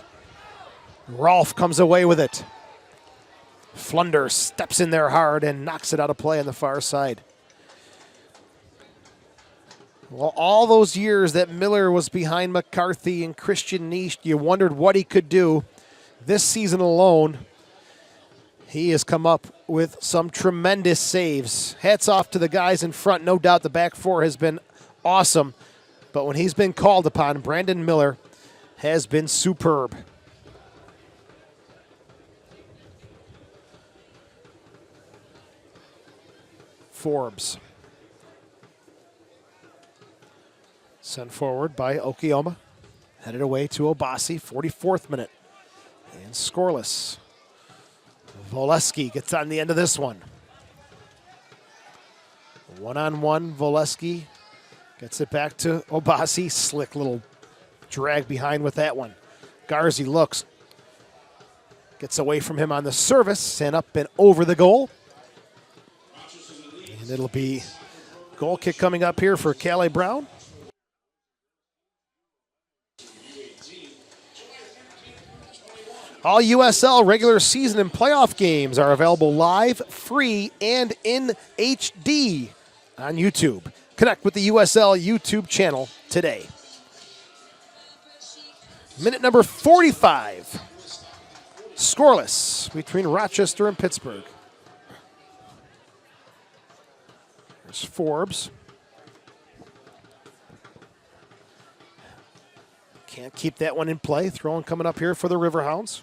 Rolfe comes away with it. Flunder steps in there hard and knocks it out of play on the far side. Well, all those years that Miller was behind McCarthy and Christian Nisch, you wondered what he could do. This season alone, he has come up with some tremendous saves. Hats off to the guys in front. No doubt the back four has been awesome. But when he's been called upon, Brandon Miller has been superb. Forbes. Sent forward by Okioma. Headed away to Obasi, 44th minute. And scoreless. Voleski gets on the end of this one. One-on-one, Voleski gets it back to Obasi. Slick little drag behind with that one. Garzi looks. Gets away from him on the service and up and over the goal. And it'll be goal kick coming up here for Calais Brown. All USL regular season and playoff games are available live, free, and in HD on YouTube. Connect with the USL YouTube channel today. Minute number 45. Scoreless between Rochester and Pittsburgh. There's Forbes. Can't keep that one in play. Throwing coming up here for the Riverhounds.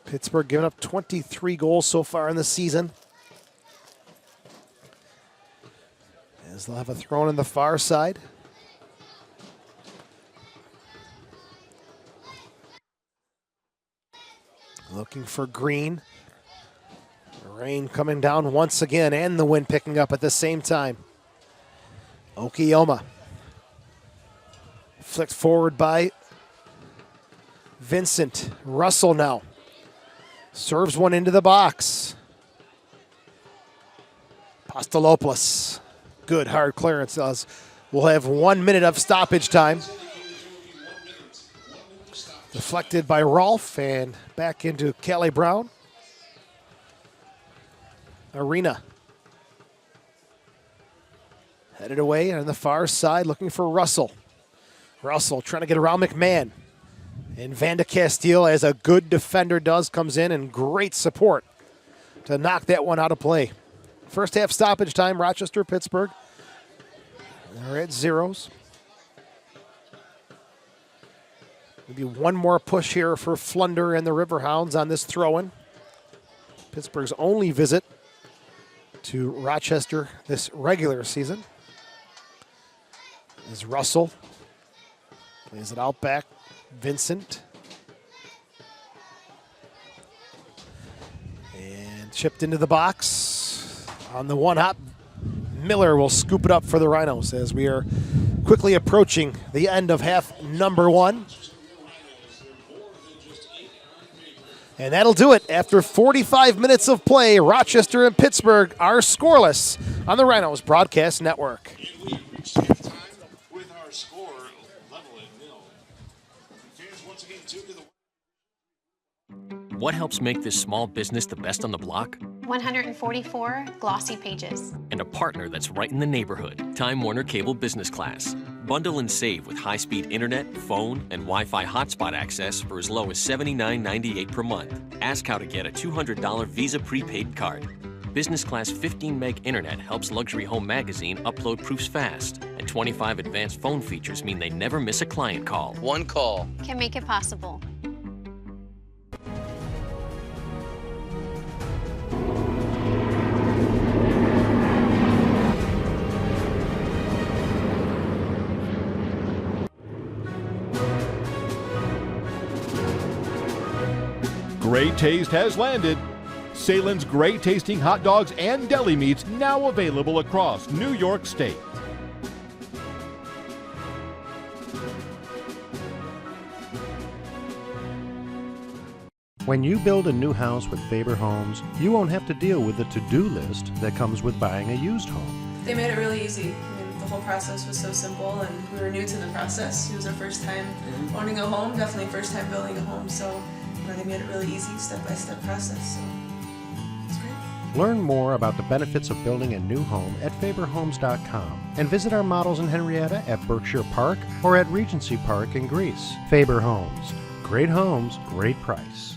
Pittsburgh giving up 23 goals so far in the season. As they'll have a throw on the far side. Looking for Green. Rain coming down once again and the wind picking up at the same time. Okioma. Flicked forward by Vincent. Russell now. Serves one into the box. Pastalopoulos. Good hard clearance. We'll have 1 minute of stoppage time. Deflected by Rolfe and back into Calais Brown. Arena. Headed away on the far side looking for Russell. Russell trying to get around McMahon. And Van de Castile, as a good defender does, comes in and great support to knock that one out of play. First half stoppage time, Rochester, Pittsburgh. They're at zeros. Maybe one more push here for Flunder and the Riverhounds on this throw-in. Pittsburgh's only visit to Rochester this regular season. As Russell plays it out back. Vincent. And chipped into the box. On the one hop, Miller will scoop it up for the Rhinos as we are quickly approaching the end of half number one. And that'll do it. After 45 minutes of play, Rochester and Pittsburgh are scoreless on the Rhinos Broadcast Network. With our score level at nil. Fans once again tuned to the. What helps make this small business the best on the block? 144 glossy pages. And a partner that's right in the neighborhood, Time Warner Cable Business Class. Bundle and save with high-speed internet, phone, and Wi-Fi hotspot access for as low as $79.98 per month. Ask how to get a $200 Visa prepaid card. Business Class 15 meg internet helps Luxury Home Magazine upload proofs fast. And 25 advanced phone features mean they never miss a client call. One call Can make it possible. Great taste has landed. Salen's great tasting hot dogs and deli meats now available across New York State. When you build a new house with Faber Homes, you won't have to deal with the to-do list that comes with buying a used home. They made it really easy. I mean, the whole process was so simple, and we were new to the process. It was our first time owning a home, definitely first time building a home. So, they made it really easy, step-by-step process. So, it's great. Learn more about the benefits of building a new home at faberhomes.com and visit our models in Henrietta at Berkshire Park or at Regency Park in Greece. Faber Homes. Great homes, great price.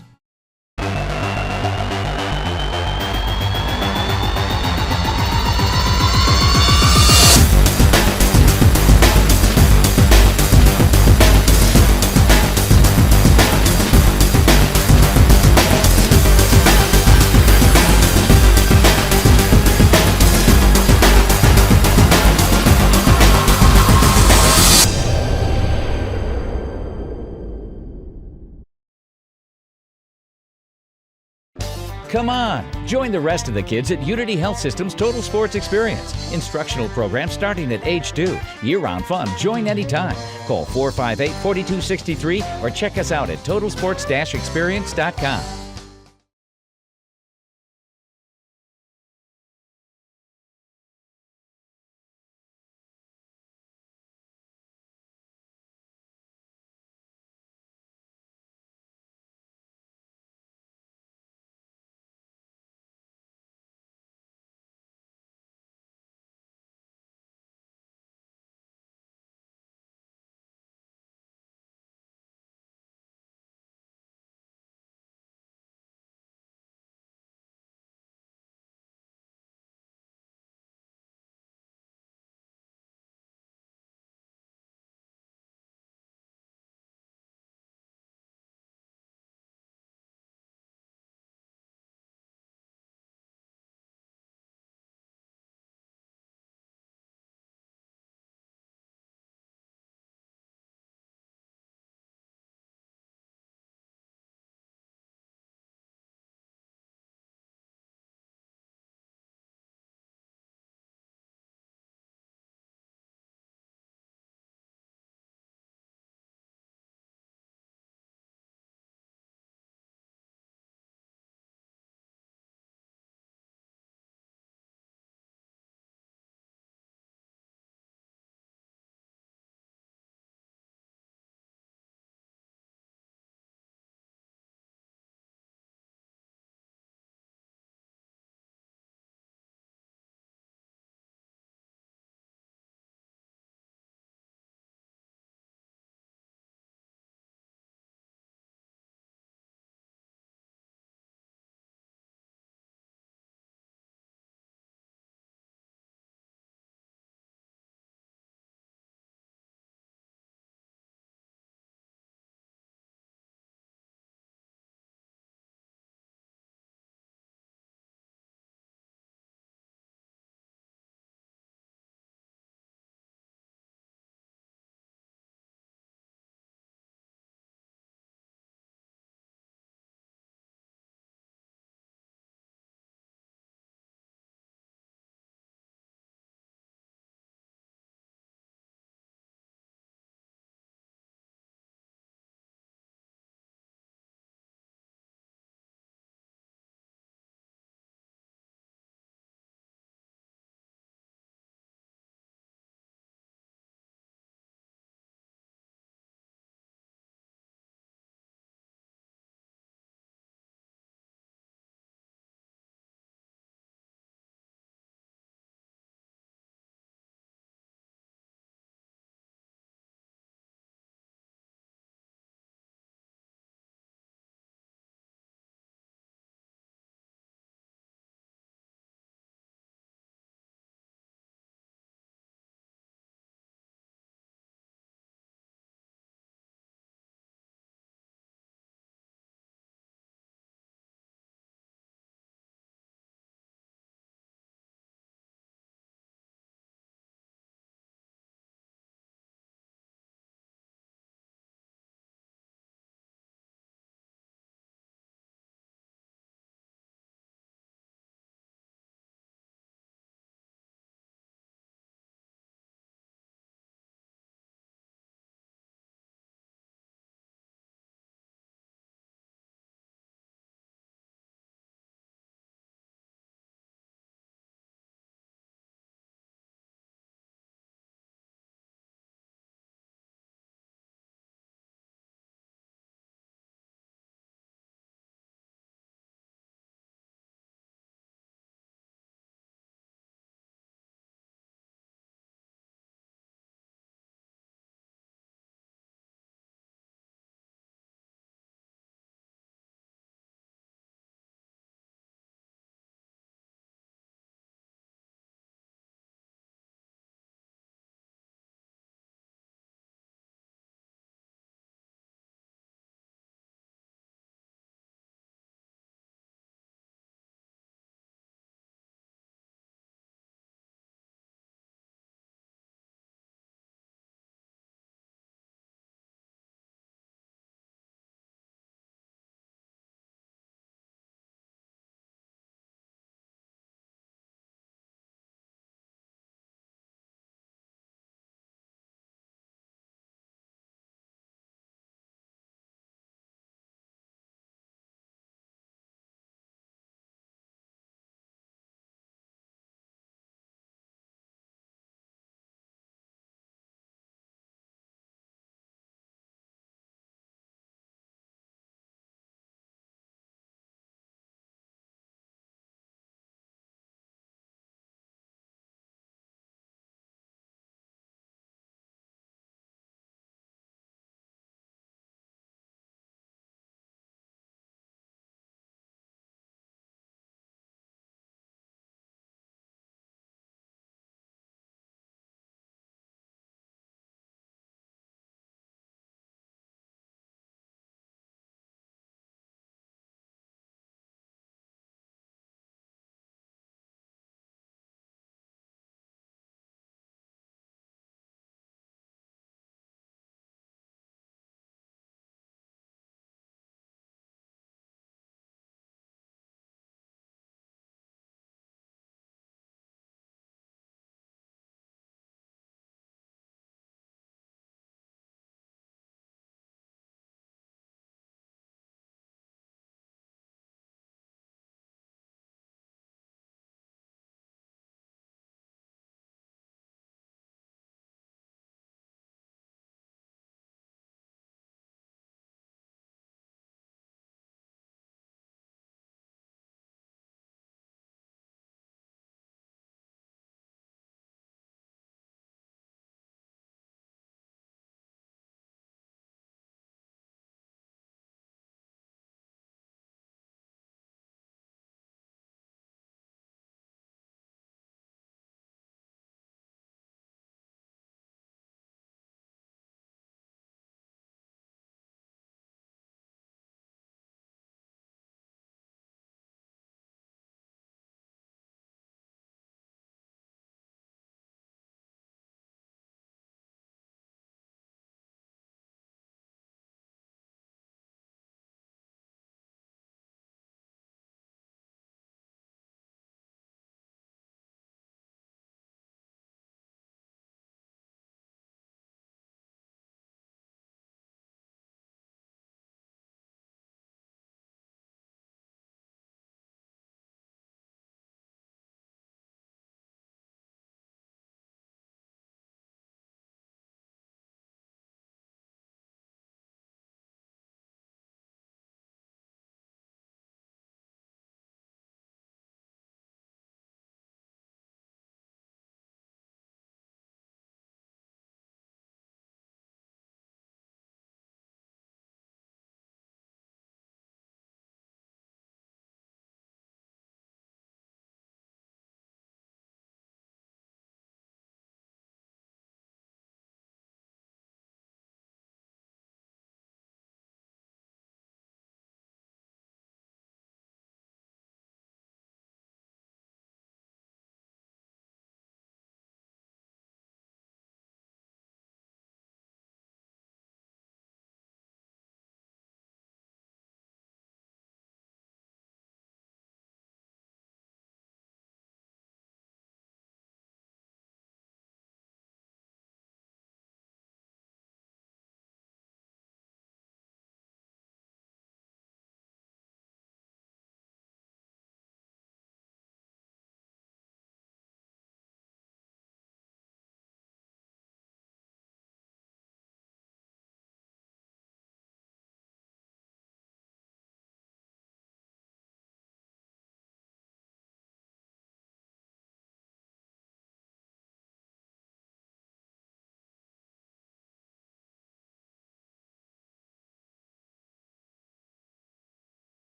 Come on, join the rest of the kids at Unity Health System's Total Sports Experience. Instructional program starting at age 2. Year-round fun. Join anytime. Call 458-4263 or check us out at totalsports-experience.com.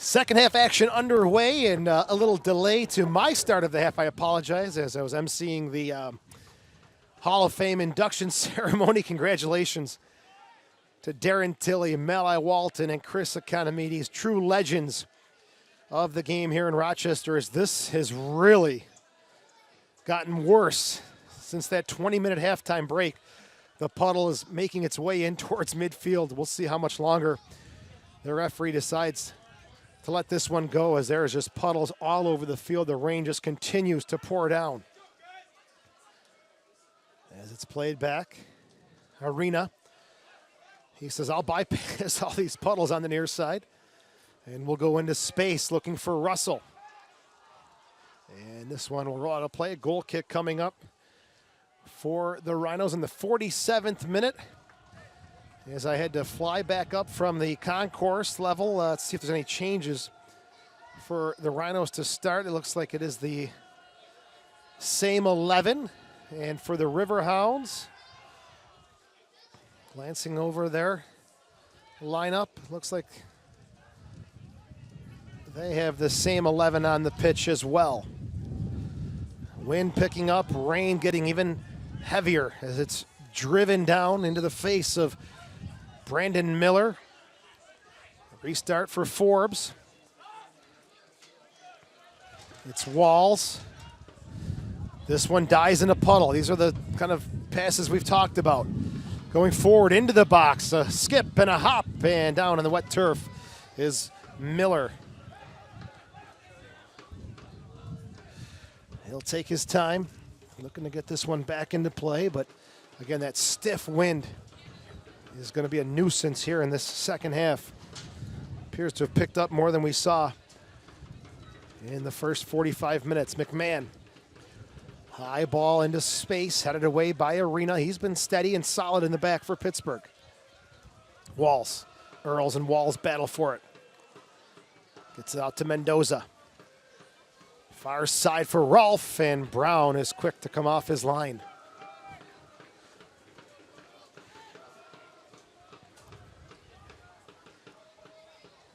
Second half action underway, and a little delay to my start of the half. I apologize as I was emceeing the Hall of Fame induction ceremony. Congratulations to Darren Tilley, Mali Walton, and Chris Economides, true legends of the game here in Rochester, as this has really gotten worse since that 20-minute halftime break. The puddle is making its way in towards midfield. We'll see how much longer the referee decides to let this one go, as there is just puddles all over the field. The rain just continues to pour down. As it's played back, Arena. He says, I'll bypass all these puddles on the near side, and we'll go into space looking for Russell. And this one will roll out of play. A goal kick coming up for the Rhinos in the 47th minute. As I had to fly back up from the concourse level, let's see if there's any changes for the Rhinos to start. It looks like it is the same 11. And for the Riverhounds, glancing over their lineup, looks like they have the same 11 on the pitch as well. Wind picking up, rain getting even heavier as it's driven down into the face of Brandon Miller. Restart for Forbes. It's Walls. This one dies in a puddle. These are the kind of passes we've talked about. Going forward into the box, a skip and a hop, and down on the wet turf is Miller. He'll take his time, looking to get this one back into play, but again, that stiff wind is going to be a nuisance here in this second half. Appears to have picked up more than we saw in the first 45 minutes. McMahon, high ball into space, headed away by Arena. He's been steady and solid in the back for Pittsburgh. Walls, Earls and Walls battle for it. Gets it out to Mendoza. Far side for Rolfe, and Brown is quick to come off his line.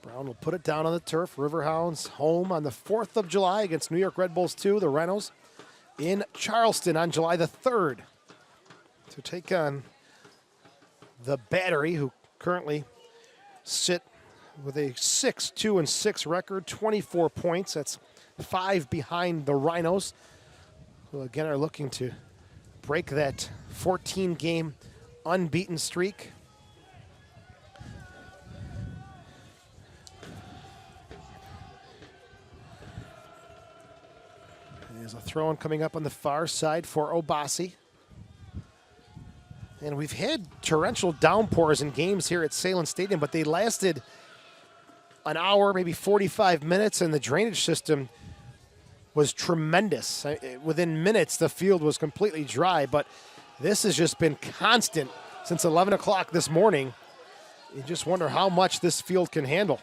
Brown will put it down on the turf. Riverhounds home on the 4th of July against New York Red Bulls 2. The Rhinos in Charleston on July the 3rd to take on the Battery, who currently sit with a 6-2-6 record, 24 points. That's 5 behind the Rhinos, who again are looking to break that 14-game unbeaten streak. There's a throw-in coming up on the far side for Obasi. And we've had torrential downpours in games here at Salem Stadium, but they lasted an hour, maybe 45 minutes, and the drainage system was tremendous. Within minutes, the field was completely dry, but this has just been constant since 11 o'clock this morning. You just wonder how much this field can handle.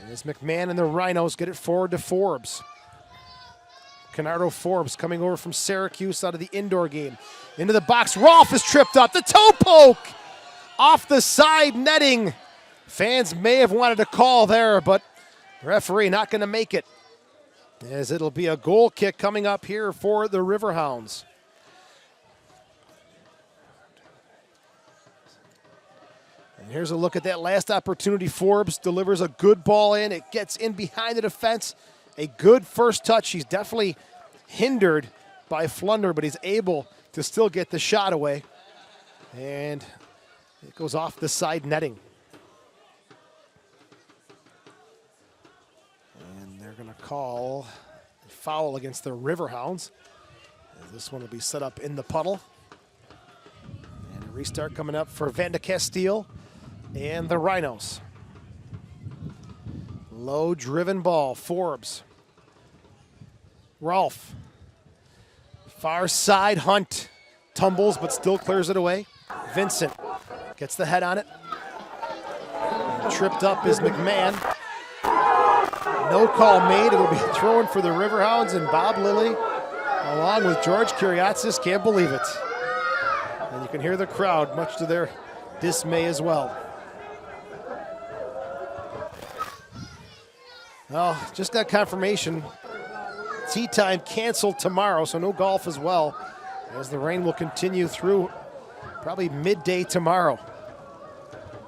And as McMahon and the Rhinos get it forward to Forbes. Canardo Forbes coming over from Syracuse out of the indoor game. Into the box, Rolfe is tripped up. The toe poke off the side netting. Fans may have wanted to call there, but the referee not going to make it, as it'll be a goal kick coming up here for the Riverhounds. And here's a look at that last opportunity. Forbes delivers a good ball in. It gets in behind the defense. A good first touch. He's definitely hindered by Flunder, but he's able to still get the shot away. And it goes off the side netting. And they're going to call a foul against the Riverhounds. This one will be set up in the puddle. And a restart coming up for Van de Castile and the Rhinos. Low driven ball, Forbes. Rolfe. Far side, Hunt. Tumbles, but still clears it away. Vincent gets the head on it. Tripped up is McMahon. No call made. It'll be thrown for the Riverhounds, and Bob Lilly, along with George Kiriatsis, can't believe it. And you can hear the crowd, much to their dismay as well. Well, just got confirmation. Tea time canceled tomorrow, so no golf as well, as the rain will continue through probably midday tomorrow.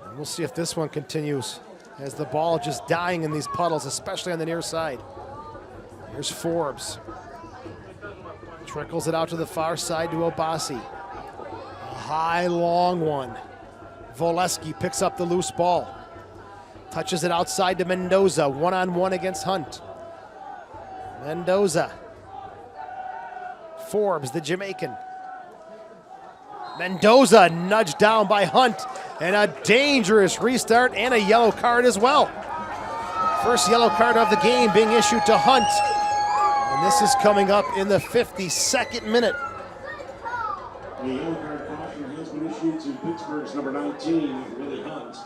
And we'll see if this one continues, as the ball just dying in these puddles, especially on the near side. Here's Forbes. Trickles it out to the far side to Obasi. A high, long one. Voleski picks up the loose ball. Touches it outside to Mendoza, one-on-one against Hunt. Mendoza. Forbes, the Jamaican. Mendoza nudged down by Hunt, and a dangerous restart and a yellow card as well. First yellow card of the game being issued to Hunt, and this is coming up in the 52nd minute. A yellow card caution has been issued to Pittsburgh's number 19, Willie Hunt.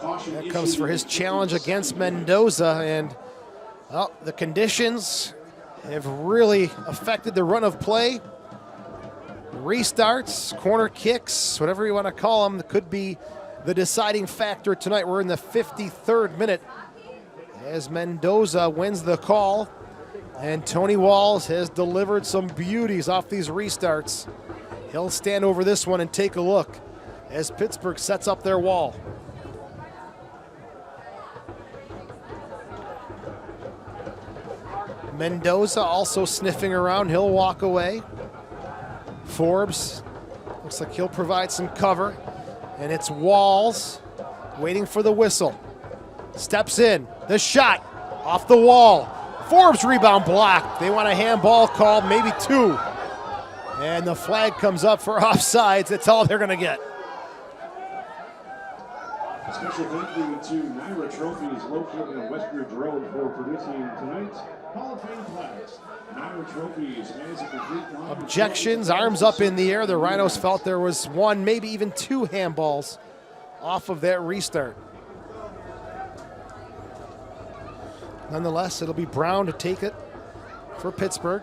Caution That comes for his challenge against Mendoza, and well, the conditions have really affected the run of play. Restarts, corner kicks, whatever you want to call them, could be the deciding factor tonight. We're in the 53rd minute as Mendoza wins the call, and Tony Walls has delivered some beauties off these restarts. He'll stand over this one and take a look as Pittsburgh sets up their wall. Mendoza also sniffing around. He'll walk away. Forbes looks like he'll provide some cover, and it's Walls waiting for the whistle. Steps in, the shot off the wall. Forbes rebound blocked. They want a handball call, maybe two. And the flag comes up for offsides. That's all they're going to get. Special thank you to Naira Trophies located on Westbridge Road for producing tonight's Hall of Fame plaques. Naira Trophies has a complete line. Objections, arms up in the air. The Rhinos felt there was one, maybe even two handballs off of that restart. Nonetheless, it'll be Brown to take it for Pittsburgh.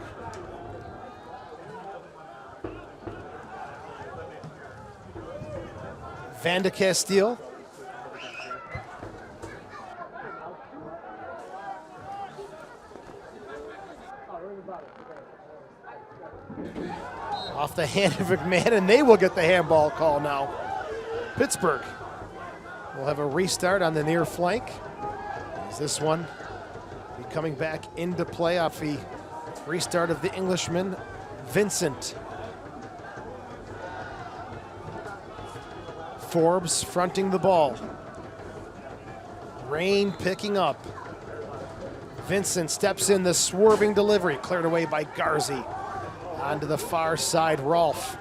Van de Castile. Off the hand of McMahon, and they will get the handball call now. Pittsburgh will have a restart on the near flank. As this one be coming back into play off the restart of the Englishman, Vincent. Forbes fronting the ball. Rain picking up. Vincent steps in, the swerving delivery, cleared away by Garzi. Onto the far side, Rolfe.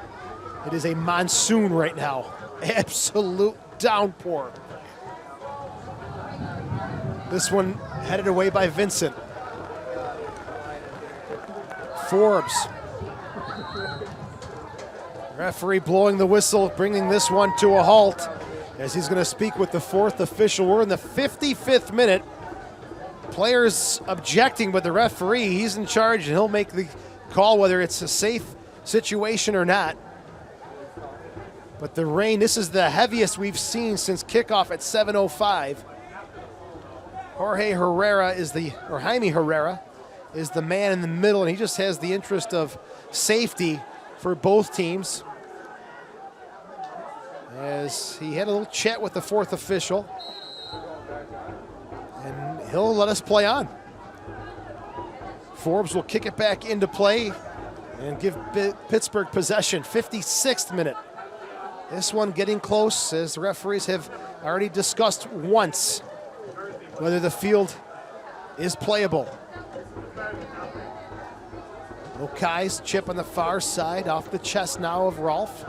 It is a monsoon right now. Absolute downpour. This one headed away by Vincent. Forbes. Referee blowing the whistle, bringing this one to a halt as he's going to speak with the fourth official. We're in the 55th minute. Players objecting, but the referee, he's in charge, and he'll make the call whether it's a safe situation or not. But the rain, this is the heaviest we've seen since kickoff at 7:05. Jaime Herrera is the man in the middle, and he just has the interest of safety for both teams. As he had a little chat with the fourth official, and he'll let us play on. Forbes will kick it back into play and give Pittsburgh possession. 56th minute. This one getting close, as the referees have already discussed once whether the field is playable. Lokai's chip on the far side, off the chest now of Rolfe.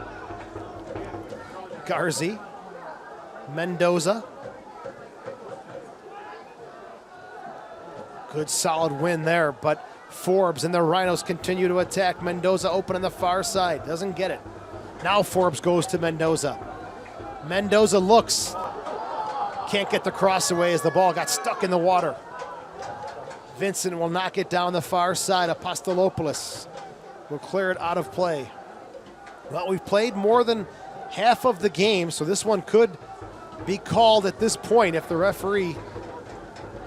Garzi. Mendoza. Good solid win there, but Forbes and the Rhinos continue to attack. Mendoza open on the far side, doesn't get it. Now Forbes goes to Mendoza. Mendoza looks, can't get the cross away as the ball got stuck in the water. Vincent will knock it down the far side. Apostolopoulos will clear it out of play. Well, we've played more than half of the game, so this one could be called at this point if the referee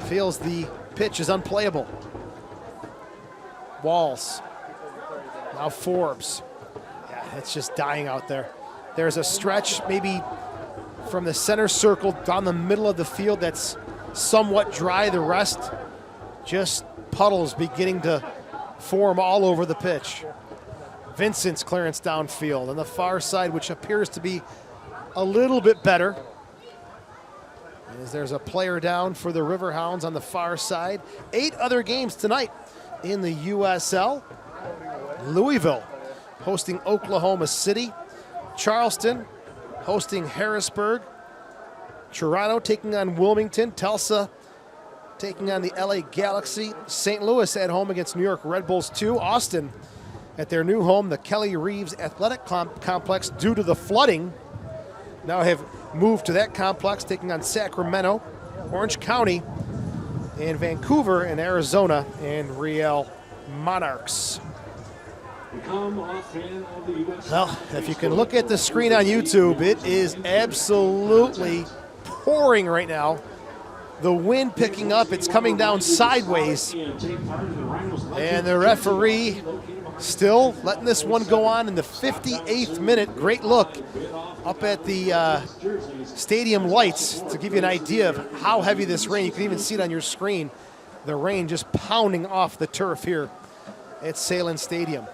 feels the pitch is unplayable. Walls. Now Forbes. Yeah, it's just dying out there. There's a stretch maybe from the center circle down the middle of the field that's somewhat dry. The rest just puddles beginning to form all over the pitch. Vincent's clearance downfield on the far side, which appears to be a little bit better. As there's a player down for the Riverhounds on the far side. 8 other games tonight in the USL. Louisville hosting Oklahoma City. Charleston hosting Harrisburg. Toronto taking on Wilmington. Tulsa taking on the LA Galaxy. St. Louis at home against New York Red Bulls 2. Austin at their new home, the Kelly Reeves Athletic Complex, due to the flooding. Now have moved to that complex, taking on Sacramento, Orange County, and Vancouver in Arizona, and Real Monarchs. Well, if you can look at the screen on YouTube, it is absolutely pouring right now. The wind picking up, it's coming down sideways. And the referee still letting this one go on in the 58th minute. Great look up at the stadium lights to give you an idea of how heavy this rain. You can even see it on your screen. The rain just pounding off the turf here at Salem Stadium.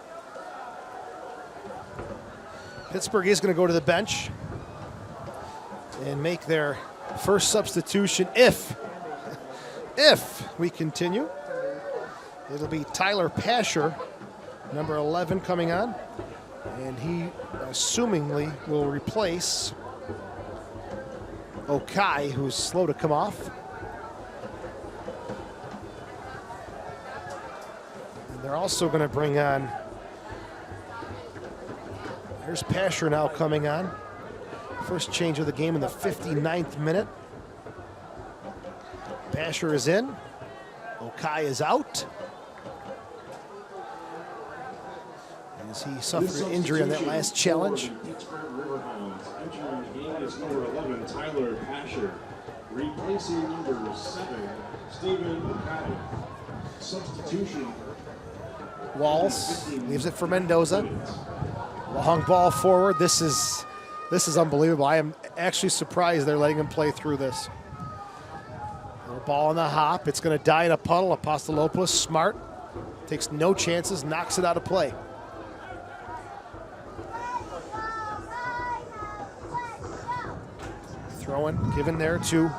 Pittsburgh is going to go to the bench and make their first substitution if we continue. It'll be Tyler Pasher, number 11, coming on, and he assumingly will replace Okai, who's slow to come off. And they're also going to bring on, here's Pasher now coming on. First change of the game in the 59th minute. Pasher is in. Okai is out. As he suffered an injury on that last challenge. Pittsburgh Riverhounds entering the game is number 11, Tyler Pasher, replacing number 7, Stephen Okai. Substitution. Walls leaves it for Mendoza. Long ball forward. This is unbelievable. I am actually surprised they're letting him play through this. Little ball on the hop. It's going to die in a puddle. Apostolopoulos, smart. Takes no chances, knocks it out of play. Throwing, given there to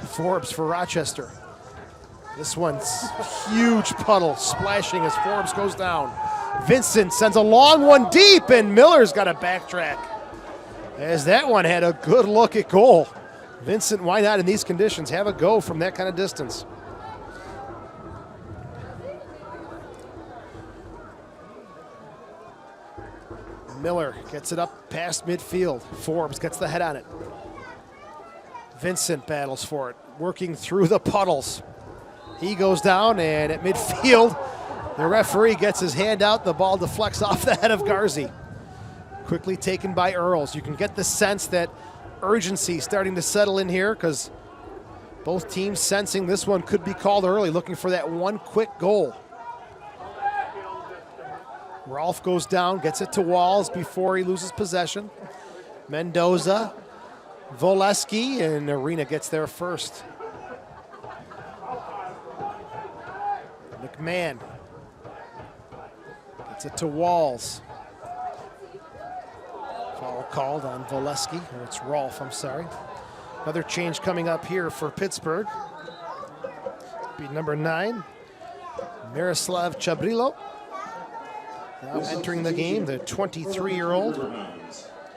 Forbes for Rochester. This one's huge puddle, splashing as Forbes goes down. Vincent sends a long one deep, and Miller's got to backtrack. As that one had a good look at goal. Vincent, why not in these conditions have a go from that kind of distance? Miller gets it up past midfield. Forbes gets the head on it. Vincent battles for it, working through the puddles. He goes down, and at midfield, the referee gets his hand out. The ball deflects off the head of Garzi. Quickly taken by Earls. You can get the sense that urgency starting to settle in here because both teams sensing this one could be called early, looking for that one quick goal. Rolf goes down, gets it to Walls before he loses possession. Mendoza, Voleski, and Arena gets there first. McMahon gets it to Walls. Foul called on Voleski, or it's Rolf, I'm sorry. Another change coming up here for Pittsburgh. Be number 9, Miroslav Chabrilo. Now entering the game, the 23-year-old.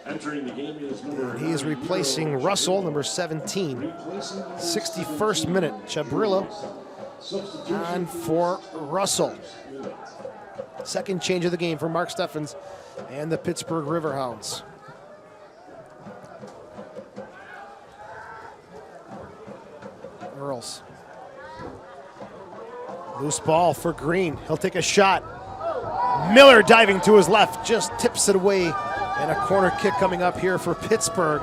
Entering the game is number He is replacing Russell, number 17. 61st minute, Chabrilo on for Russell. Second change of the game for Mark Steffens and the Pittsburgh Riverhounds. Earls. Loose ball for Green. He'll take a shot. Miller diving to his left, just tips it away. And a corner kick coming up here for Pittsburgh.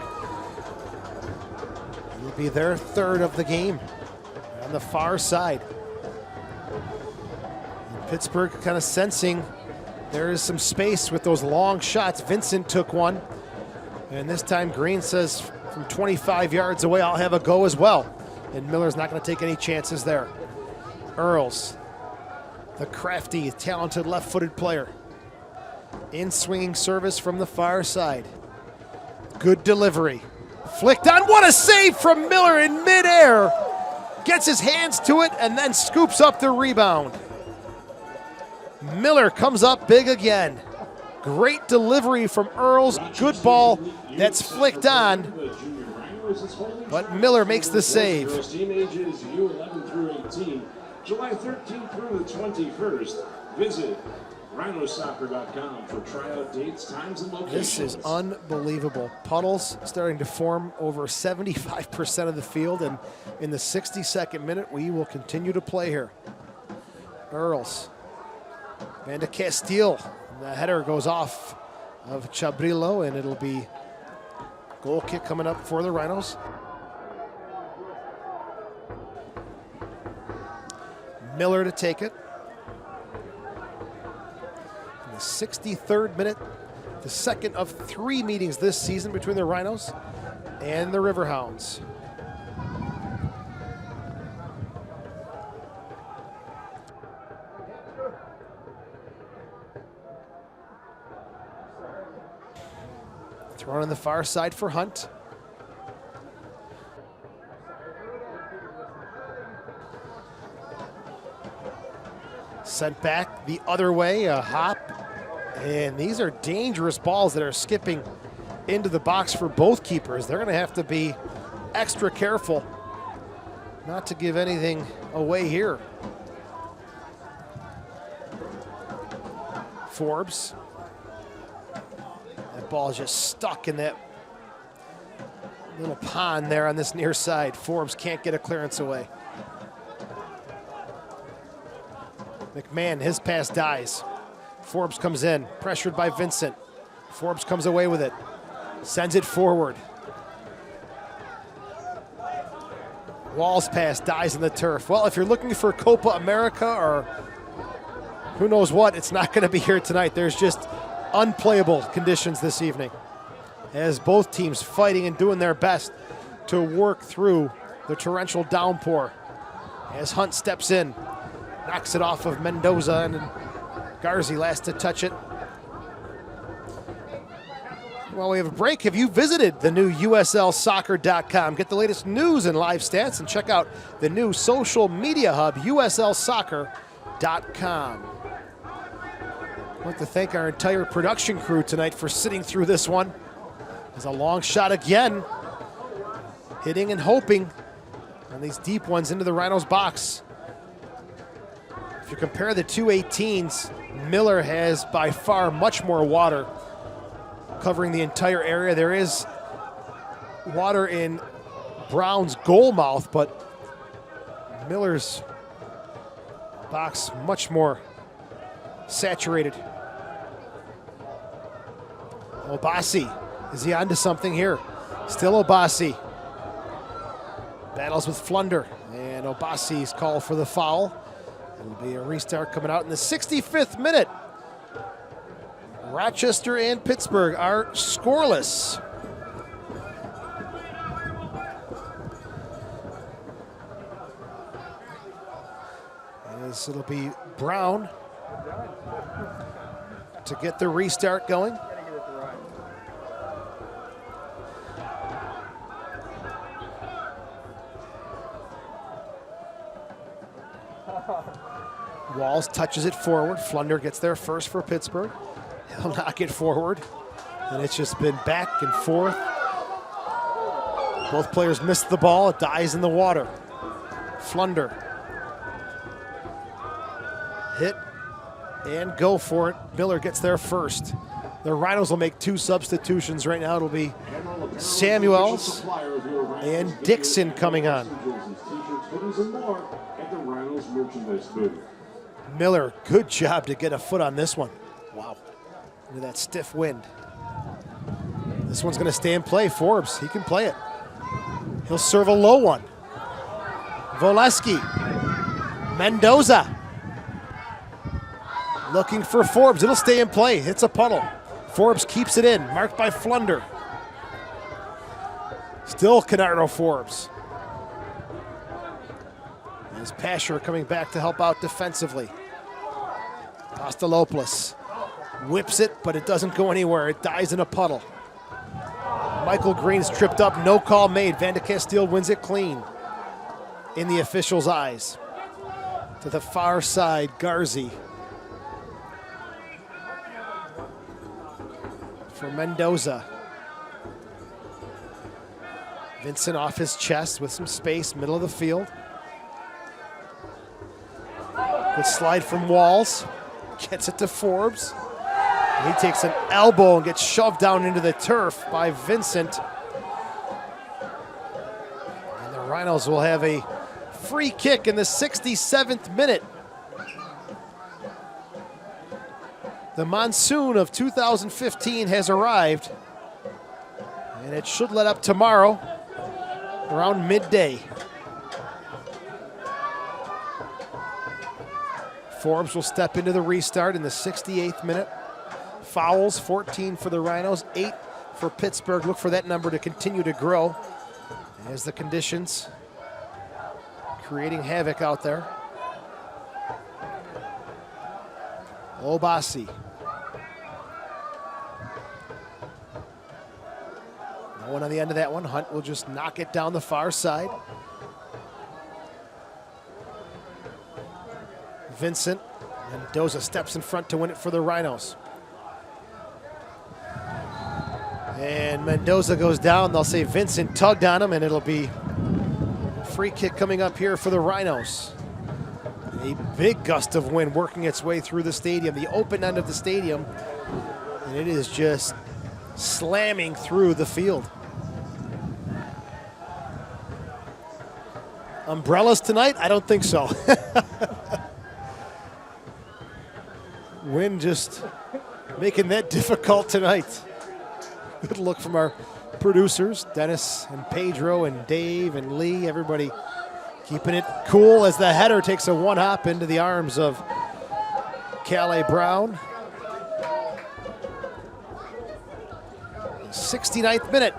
It'll be their third of the game. On the far side. Pittsburgh kind of sensing there is some space with those long shots. Vincent took one, and this time Green says from 25 yards away, I'll have a go as well. And Miller's not going to take any chances there. Earls, the crafty, talented left-footed player. In swinging service from the far side. Good delivery. Flicked on. What a save from Miller in midair. Gets his hands to it and then scoops up the rebound. Miller comes up big again. Great delivery from Earls. Good ball that's flicked on. But Miller makes the save. Team ages U11 through 18, July 13th through the 21st. Visit rhinosoccer.com for tryout dates, times, and locations. This is unbelievable. Puddles starting to form over 75% of the field, and in the 62nd minute, we will continue to play here. Earls. Van de Castile. The header goes off of Chabrillo, and it'll be goal kick coming up for the Rhinos. Miller to take it. In the 63rd minute, the second of 3 meetings this season between the Rhinos and the Riverhounds. Thrown on the far side for Hunt. Sent back the other way, a hop. And these are dangerous balls that are skipping into the box for both keepers. They're going to have to be extra careful not to give anything away here. Forbes. That ball is just stuck in that little pond there on this near side. Forbes can't get a clearance away. McMahon, his pass dies. Forbes comes in, pressured by Vincent. Forbes comes away with it, sends it forward. Wall's pass dies in the turf. Well, if you're looking for Copa America or who knows what, it's not going to be here tonight. There's just unplayable conditions this evening, as both teams fighting and doing their best to work through the torrential downpour. As Hunt steps in, knocks it off of Mendoza, and Garzi last to touch it. While we have a break, have you visited the new USLsoccer.com? Get the latest news and live stats, and check out the new social media hub, USLsoccer.com. I'd like to thank our entire production crew tonight for sitting through this one. There's a long shot again, hitting and hoping on these deep ones into the Rhinos box. If you compare the two 18s, Miller has by far much more water covering the entire area. There is water in Brown's goal mouth, but Miller's box much more saturated. Obasi, is he onto something here? Still Obasi. Battles with Flunder, and Obasi's called for the foul. It'll be a restart coming out in the 65th minute. Rochester and Pittsburgh are scoreless. As it'll be Brown to get the restart going. Walls touches it forward. Flunder gets there first for Pittsburgh. He'll knock it forward. And it's just been back and forth. Both players missed the ball. It dies in the water. Flunder. Hit and go for it. Miller gets there first. The Rhinos will make 2 substitutions right now. It'll be Samuels and Dixon coming on. Miller, good job to get a foot on this one. Wow, look at that stiff wind. This one's gonna stay in play. Forbes, he can play it. He'll serve a low one. Voleski. Mendoza. Looking for Forbes. It'll stay in play. Hits a puddle. Forbes keeps it in. Marked by Flunder. Still Canardo Forbes. As Pasher coming back to help out defensively. Kostelopoulos whips it, but it doesn't go anywhere. It dies in a puddle. Michael Green's tripped up. No call made. Van de Castile wins it clean in the official's eyes. To the far side, Garzi. For Mendoza. Vincent off his chest with some space, middle of the field. Good slide from Walls. Gets it to Forbes. He takes an elbow and gets shoved down into the turf by Vincent. And the Rhinos will have a free kick in the 67th minute. The monsoon of 2015 has arrived, and it should let up tomorrow around midday. Forbes will step into the restart in the 68th minute. Fouls, 14 for the Rhinos, 8 for Pittsburgh. Look for that number to continue to grow as the conditions creating havoc out there. Obasi. No one on the end of that one. Hunt will just knock it down the far side. Vincent. Mendoza steps in front to win it for the Rhinos. And Mendoza goes down. They'll say Vincent tugged on him, and it'll be a free kick coming up here for the Rhinos. A big gust of wind working its way through the stadium, the open end of the stadium, and it is just slamming through the field. Umbrellas tonight? I don't think so. Wind just making that difficult tonight. Good look from our producers, Dennis and Pedro and Dave and Lee, everybody keeping it cool as the header takes a one-hop into the arms of Calais Brown. 69th minute.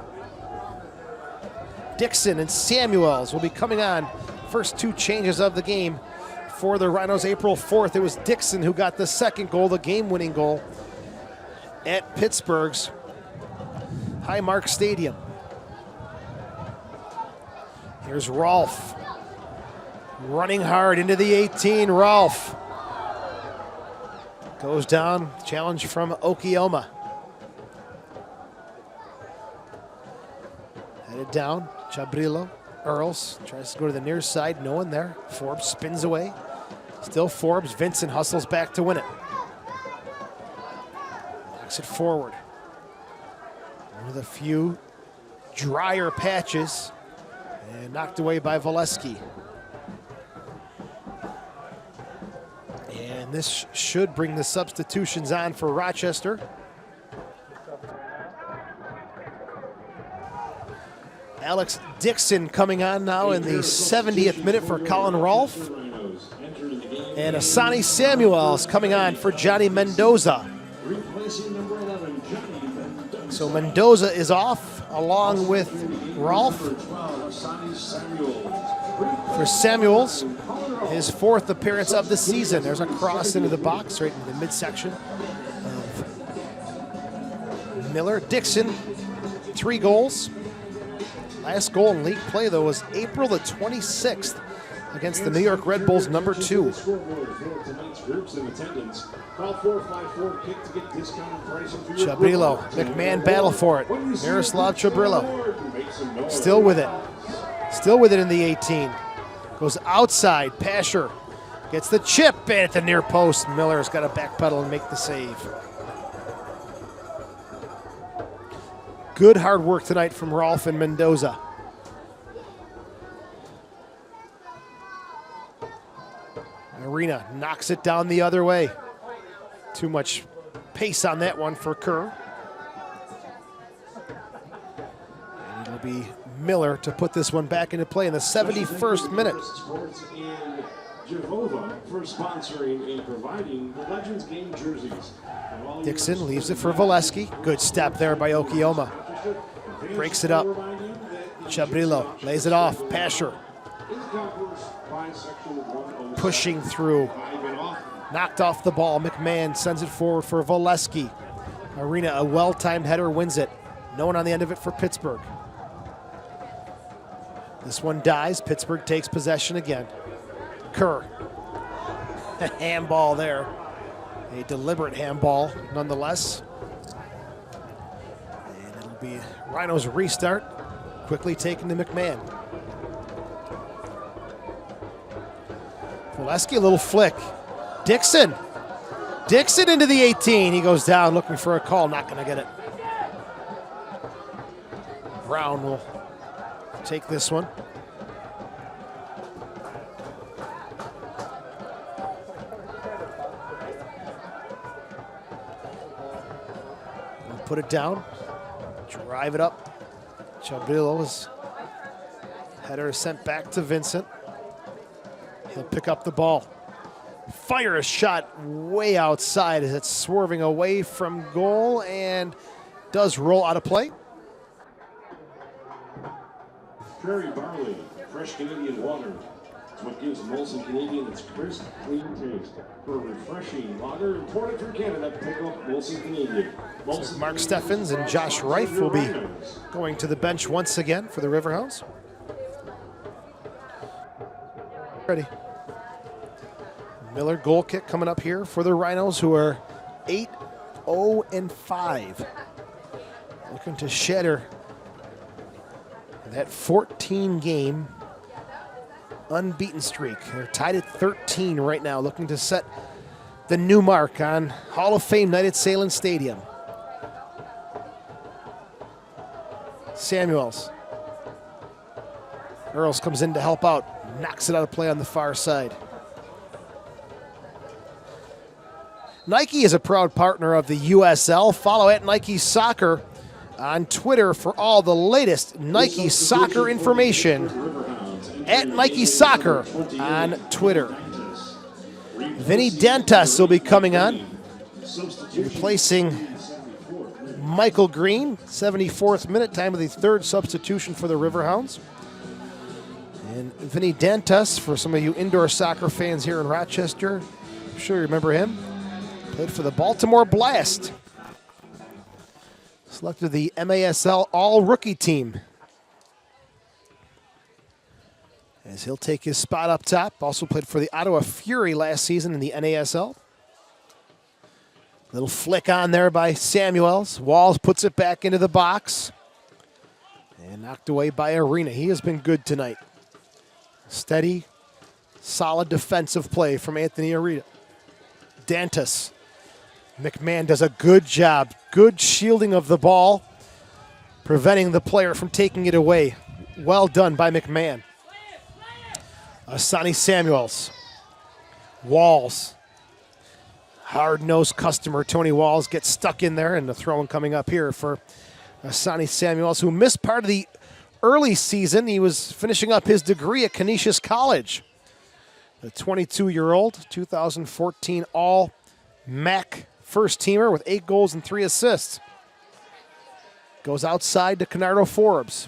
Dixon and Samuels will be coming on. First two changes of the game for the Rhinos. April 4th, it was Dixon who got the second goal, the game-winning goal at Pittsburgh's Highmark Stadium. Here's Rolfe. Running hard into the 18, Rolfe. Goes down, challenge from Okioma. Headed down, Chabrillo. Earls tries to go to the near side, no one there. Forbes spins away. Still Forbes, Vincent hustles back to win it. Knocks it forward. One of the few drier patches, and knocked away by Voleski. And this should bring the substitutions on for Rochester. Alex Dixon coming on now in the 70th minute for Colin Rolfe. And Asani Samuels coming on for Johnny Mendoza. So Mendoza is off along with Rolfe. For Samuels, his fourth appearance of the season. There's a cross into the box right in the midsection of Miller. Dixon, 3 goals. Last goal in league play, though, was April the 26th against the New York Red Bulls, number 2. Chabrillo, McMahon battle for it. Miroslav Chabrillo, still with it. Still with it in the 18. Goes outside, Pasher gets the chip, and at the near post, Miller's got to backpedal and make the save. Good hard work tonight from Rolfe and Mendoza. Arena knocks it down the other way. Too much pace on that one for Kerr. And it'll be Miller to put this one back into play in the 71st minute. Sports and Jehovah for sponsoring and providing the Legends game jerseys. Dixon leaves it for Valesky. Good step there by Okioma. Breaks it up. Chabrillo lays it off. Pasher pushing through. Knocked off the ball. McMahon sends it forward for Valesky. Arena, a well-timed header, wins it. No one on the end of it for Pittsburgh. This one dies. Pittsburgh takes possession again. Kerr. A handball there. A deliberate handball, nonetheless. And it'll be Rhinos restart. Quickly taken to McMahon. Valesky, a little flick. Dixon. Dixon into the 18. He goes down looking for a call. Not going to get it. Brown will take this one. We'll put it down. Drive it up. Chabrillo's header is sent back to Vincent. He'll pick up the ball. Fire a shot way outside as it's swerving away from goal and does roll out of play. Prairie Barley, fresh Canadian water. It's what gives Molson Canadian its crisp, clean taste. For a refreshing lager imported from Canada, pick up Molson Canadian. So Mark Steffens and Josh Reif will be going to the bench once again for the Riverhounds. Ready. Miller goal kick coming up here for the Rhinos, who are 8-0-5. Looking to shatter that 14-game unbeaten streak. They're tied at 13 right now, looking to set the new mark on Hall of Fame night at Salem Stadium. Samuels. Earls comes in to help out, knocks it out of play on the far side. Nike is a proud partner of the USL. Follow at Nike Soccer on Twitter for all the latest Nike Soccer information. At Nike Soccer on Twitter. Vinny Dentas will be coming on, replacing Michael Green. 74th minute, time of the third substitution for the Riverhounds. And Vinny Dentas, for some of you indoor soccer fans here in Rochester, I'm sure you remember him. Played for the Baltimore Blast. Selected the MASL All-Rookie Team. As he'll take his spot up top. Also played for the Ottawa Fury last season in the NASL. Little flick on there by Samuels. Walls puts it back into the box. And knocked away by Arena. He has been good tonight. Steady, solid defensive play from Anthony Arena. Dantas. McMahon does a good job. Good shielding of the ball, preventing the player from taking it away. Well done by McMahon. Sonny Samuels. Walls. Hard-nosed customer Tony Walls gets stuck in there, and the throw-in coming up here for Sonny Samuels, who missed part of the early season. He was finishing up his degree at Canisius College. The 22-year-old, 2014 All-MAC first teamer with 8 goals and 3 assists. Goes outside to Canardo Forbes.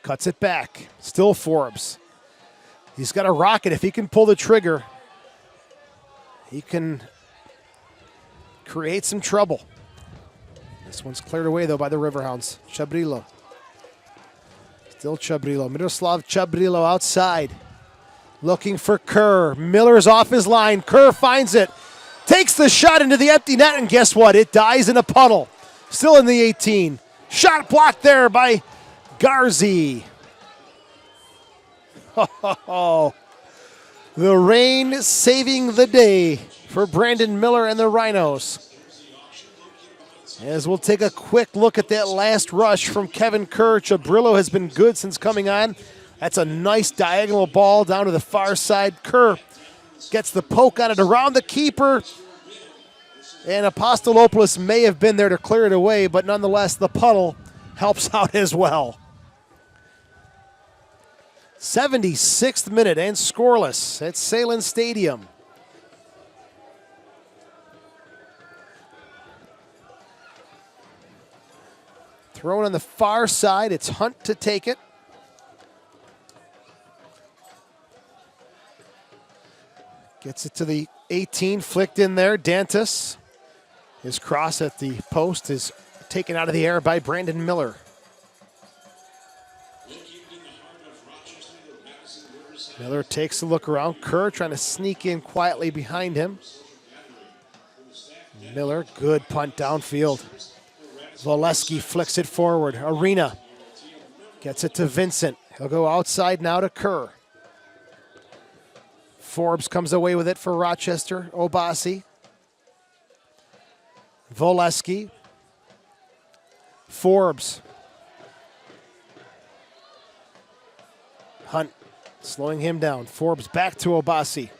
Cuts it back. Still Forbes. He's got a rocket. If he can pull the trigger, he can create some trouble. This one's cleared away, though, by the Riverhounds. Chabrillo. Still Chabrillo. Miroslav Chabrillo outside. Looking for Kerr. Miller's off his line. Kerr finds it. Takes the shot into the empty net, and guess what? It dies in a puddle. Still in the 18. Shot blocked there by Garzi. Oh, the rain saving the day for Brandon Miller and the Rhinos. As we'll take a quick look at that last rush from Kevin Kerr. Chabrillo has been good since coming on. That's a nice diagonal ball down to the far side. Kerr gets the poke on it around the keeper. And Apostolopoulos may have been there to clear it away, but nonetheless, the puddle helps out as well. 76th minute and scoreless at Salem Stadium. Thrown on the far side, it's Hunt to take it. Gets it to the 18, flicked in there, Dantas. His cross at the post is taken out of the air by Brandon Miller. Miller takes a look around. Kerr trying to sneak in quietly behind him. Miller, good punt downfield. Voleski flicks it forward. Arena gets it to Vincent. He'll go outside now to Kerr. Forbes comes away with it for Rochester. Obasi. Voleski. Forbes. Hunt slowing him down. Forbes back to Obasi.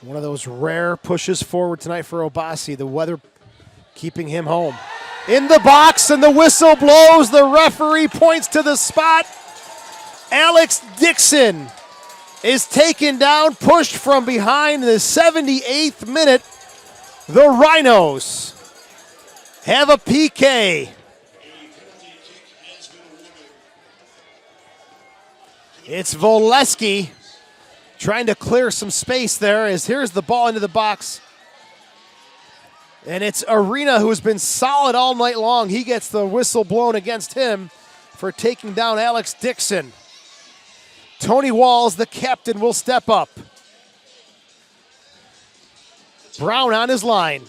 One of those rare pushes forward tonight for Obasi. The weather keeping him home. In the box, and the whistle blows. The referee points to the spot. Alex Dixon is taken down, pushed from behind in the 78th minute. The Rhinos have a PK. It's Voleski trying to clear some space there, as here's the ball into the box. And it's Arena, who's been solid all night long. He gets the whistle blown against him for taking down Alex Dixon. Tony Walls, the captain, will step up. Brown on his line.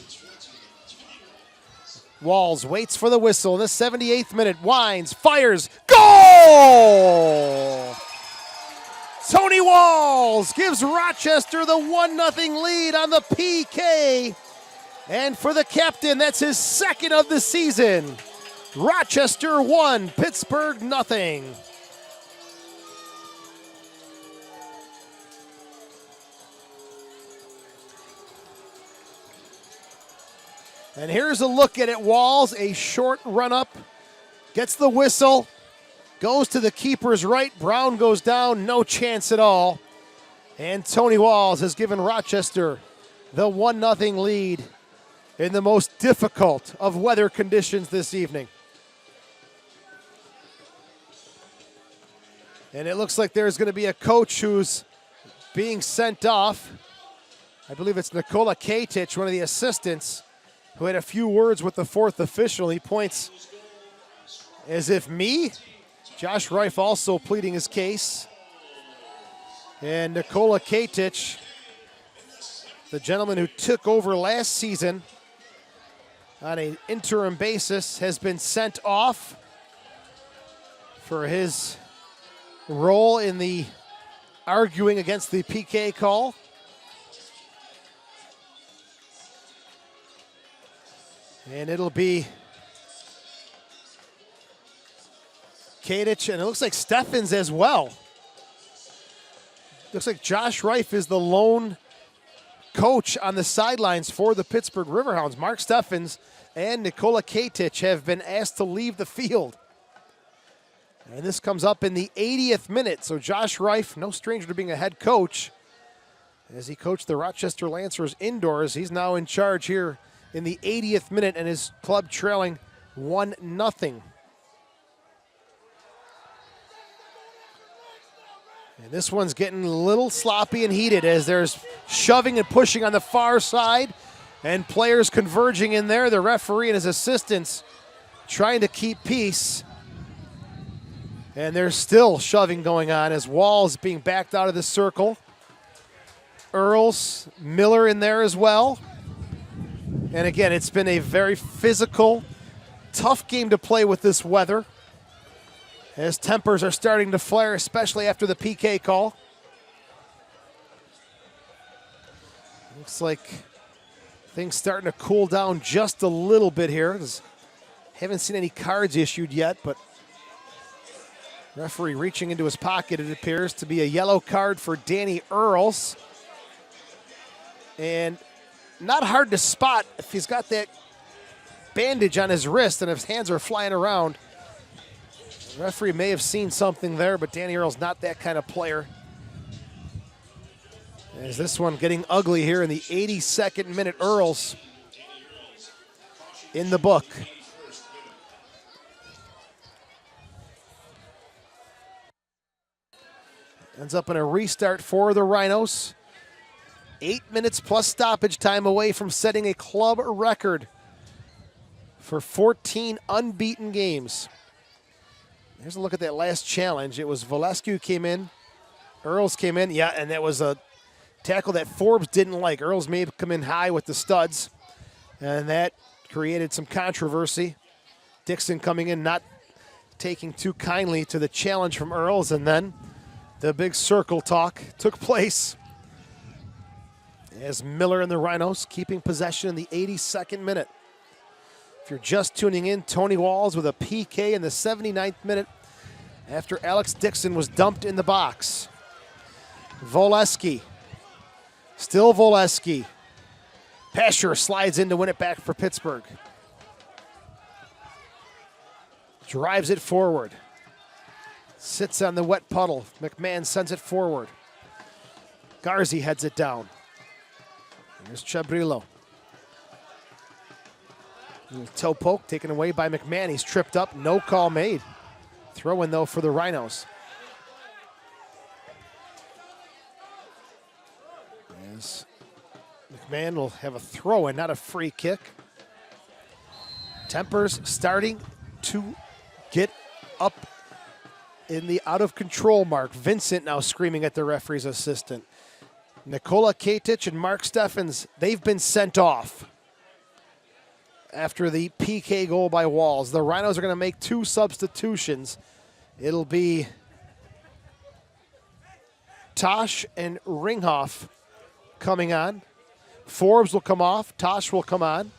Walls waits for the whistle in the 78th minute. Winds, fires, goal! Tony Walls gives Rochester the 1-0 lead on the PK. And for the captain, that's his second of the season. Rochester 1, Pittsburgh 0. And here's a look at it. Walls, a short run up, gets the whistle, goes to the keeper's right. Brown goes down, no chance at all. And Tony Walls has given Rochester the 1-0 lead in the most difficult of weather conditions this evening. And it looks like there's going to be a coach who's being sent off. I believe it's Nikola Katic, one of the assistants, who had a few words with the fourth official. He points as if me. Josh Reif also pleading his case. And Nikola Katic, the gentleman who took over last season on an interim basis, has been sent off for his role in the arguing against the PK call. And it'll be Katic, and it looks like Steffens as well. Looks like Josh Reif is the lone coach on the sidelines for the Pittsburgh Riverhounds. Mark Steffens and Nikola Katic have been asked to leave the field. And this comes up in the 80th minute. So Josh Reif, no stranger to being a head coach, as he coached the Rochester Lancers indoors. He's now in charge here in the 80th minute, and his club trailing 1-0. And this one's getting a little sloppy and heated as there's shoving and pushing on the far side and players converging in there. The referee and his assistants trying to keep peace. And there's still shoving going on as Walls being backed out of the circle. Earls, Miller in there as well. And again, it's been a very physical, tough game to play with this weather, as tempers are starting to flare, especially after the PK call. Looks like things starting to cool down just a little bit here. Haven't seen any cards issued yet, but referee reaching into his pocket. It appears to be a yellow card for Danny Earls. And not hard to spot if he's got that bandage on his wrist and if his hands are flying around. The referee may have seen something there, but Danny Earle's not that kind of player. As this one getting ugly here in the 82nd minute, Earls in the book. Ends up in a restart for the Rhinos. 8 minutes plus stoppage time away from setting a club record for 14 unbeaten games. Here's a look at that last challenge. It was Volescu came in, Earls came in, yeah, and that was a tackle that Forbes didn't like. Earls may have come in high with the studs, and that created some controversy. Dixon coming in, not taking too kindly to the challenge from Earls, and then the big circle talk took place as Miller and the Rhinos keeping possession in the 82nd minute. If you're just tuning in, Tony Walls with a PK in the 79th minute after Alex Dixon was dumped in the box. Volesky, still Volesky. Pasher slides in to win it back for Pittsburgh. Drives it forward. Sits on the wet puddle. McMahon sends it forward. Garzi heads it down. Here's Chabrillo. Little toe poke taken away by McMahon. He's tripped up. No call made. Throw in, though, for the Rhinos. As McMahon will have a throw in, not a free kick. Tempers starting to get up in the out-of-control mark. Vincent now screaming at the referee's assistant. Nikola Katic and Mark Steffens, they've been sent off after the PK goal by Walls. The Rhinos are going to make 2 substitutions. It'll be Tosh and Ringhoff coming on. Forbes will come off. Tosh will come on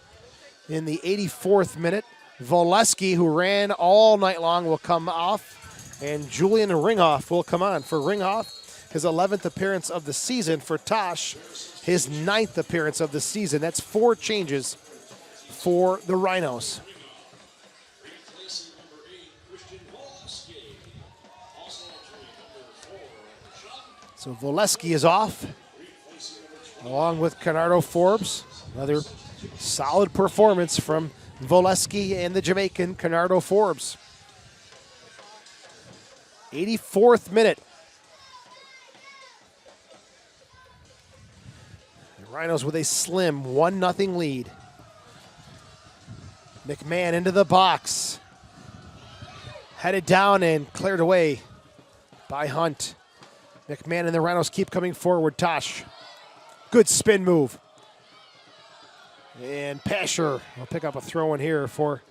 in the 84th minute. Volesky, who ran all night long, will come off. And Julian Ringhoff will come on. For Ringhoff, his 11th appearance of the season. For Tosh, his 9th appearance of the season. That's 4 changes for the Rhinos. So Volesky is off, along with Canardo Forbes. Another solid performance from Volesky and the Jamaican Canardo Forbes. 84th minute. The Rhinos with a slim 1-0 lead. McMahon into the box. Headed down and cleared away by Hunt. McMahon and the Rhinos keep coming forward. Tosh. Good spin move. And Pasher will pick up a throw in here for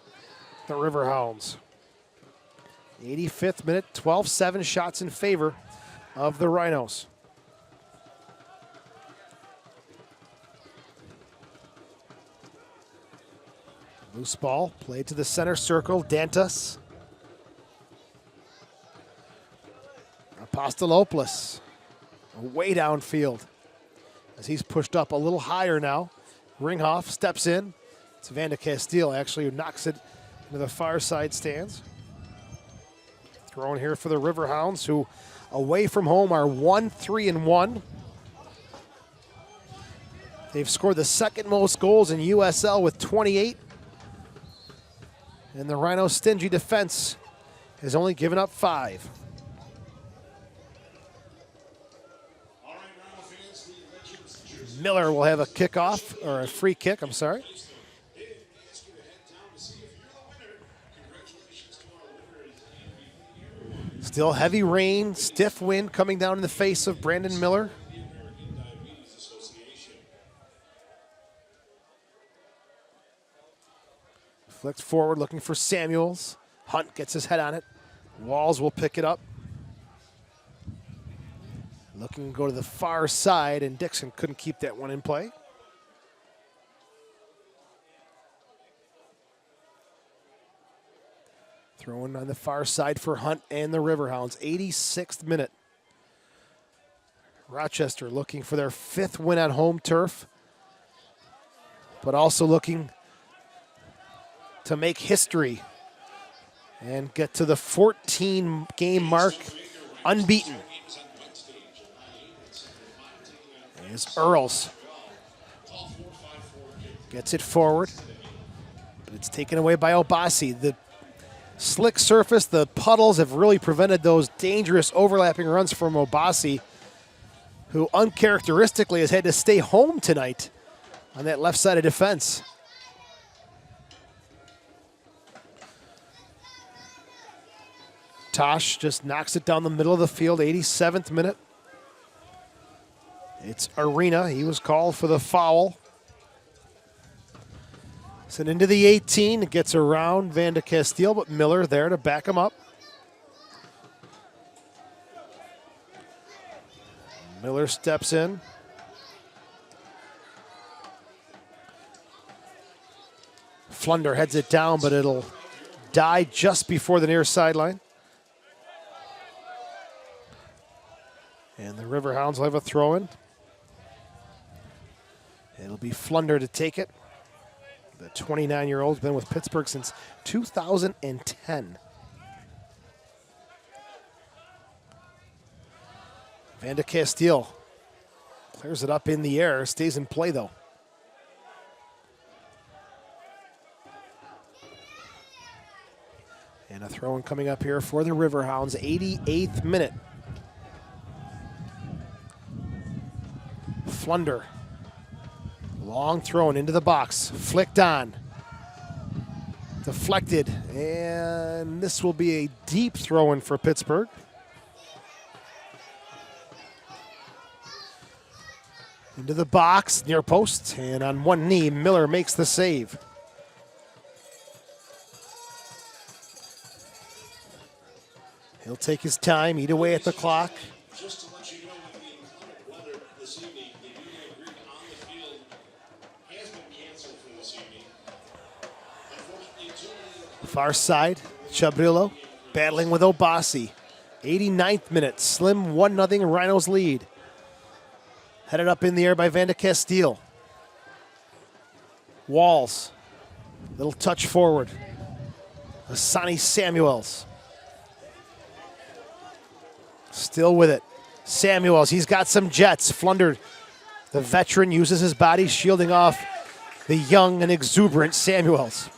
the Riverhounds. 85th minute, 12-7 shots in favor of the Rhinos. Loose ball played to the center circle. Dantas. Apostolopoulos way downfield as he's pushed up a little higher now. Ringhoff steps in. It's Van de Castile actually who knocks it into the far side stands. Thrown here for the Riverhounds, who away from home are 1-3-1. They've scored the second most goals in USL with 28. And the Rhinos' stingy defense has only given up 5. Miller will have a kickoff, or a free kick, I'm sorry. Still heavy rain, stiff wind coming down in the face of Brandon Miller. Flicked forward looking for Samuels. Hunt gets his head on it. Walls will pick it up. Looking to go to the far side, and Dixon couldn't keep that one in play. Throwing on the far side for Hunt and the Riverhounds. 86th minute. Rochester looking for their 5th win on home turf, but also looking to make history and get to the 14-game mark unbeaten. As Earls gets it forward, but it's taken away by Obasi. The slick surface, the puddles have really prevented those dangerous overlapping runs from Obasi, who uncharacteristically has had to stay home tonight on that left side of defense. Tosh just knocks it down the middle of the field, 87th minute. It's Arena. He was called for the foul. Sent into the 18. It gets around Van de Castile, but Miller there to back him up. Miller steps in. Flunder heads it down, but it'll die just before the near sideline. And the Riverhounds will have a throw-in. It'll be Flunder to take it. The 29-year-old's been with Pittsburgh since 2010. Van de Castile clears it up in the air, stays in play though. And a throw-in coming up here for the Riverhounds, 88th minute. Flunder. Long thrown into the box, flicked on. Deflected, and this will be a deep throw-in for Pittsburgh. Into the box, near post, and on one knee, Miller makes the save. He'll take his time, eat away at the clock. Just to let you know, with the inclement weather this evening, the Union Greek on the field has been canceled for this evening. Unfortunately, Far side, Chabrillo battling with Obasi. 89th minute, slim 1-0 Rhinos lead. Headed up in the air by Van de Castile. Walls, little touch forward. Asani Samuels. Still with it. Samuels, he's got some jets. Flunder, the veteran, uses his body, shielding off the young and exuberant Samuels.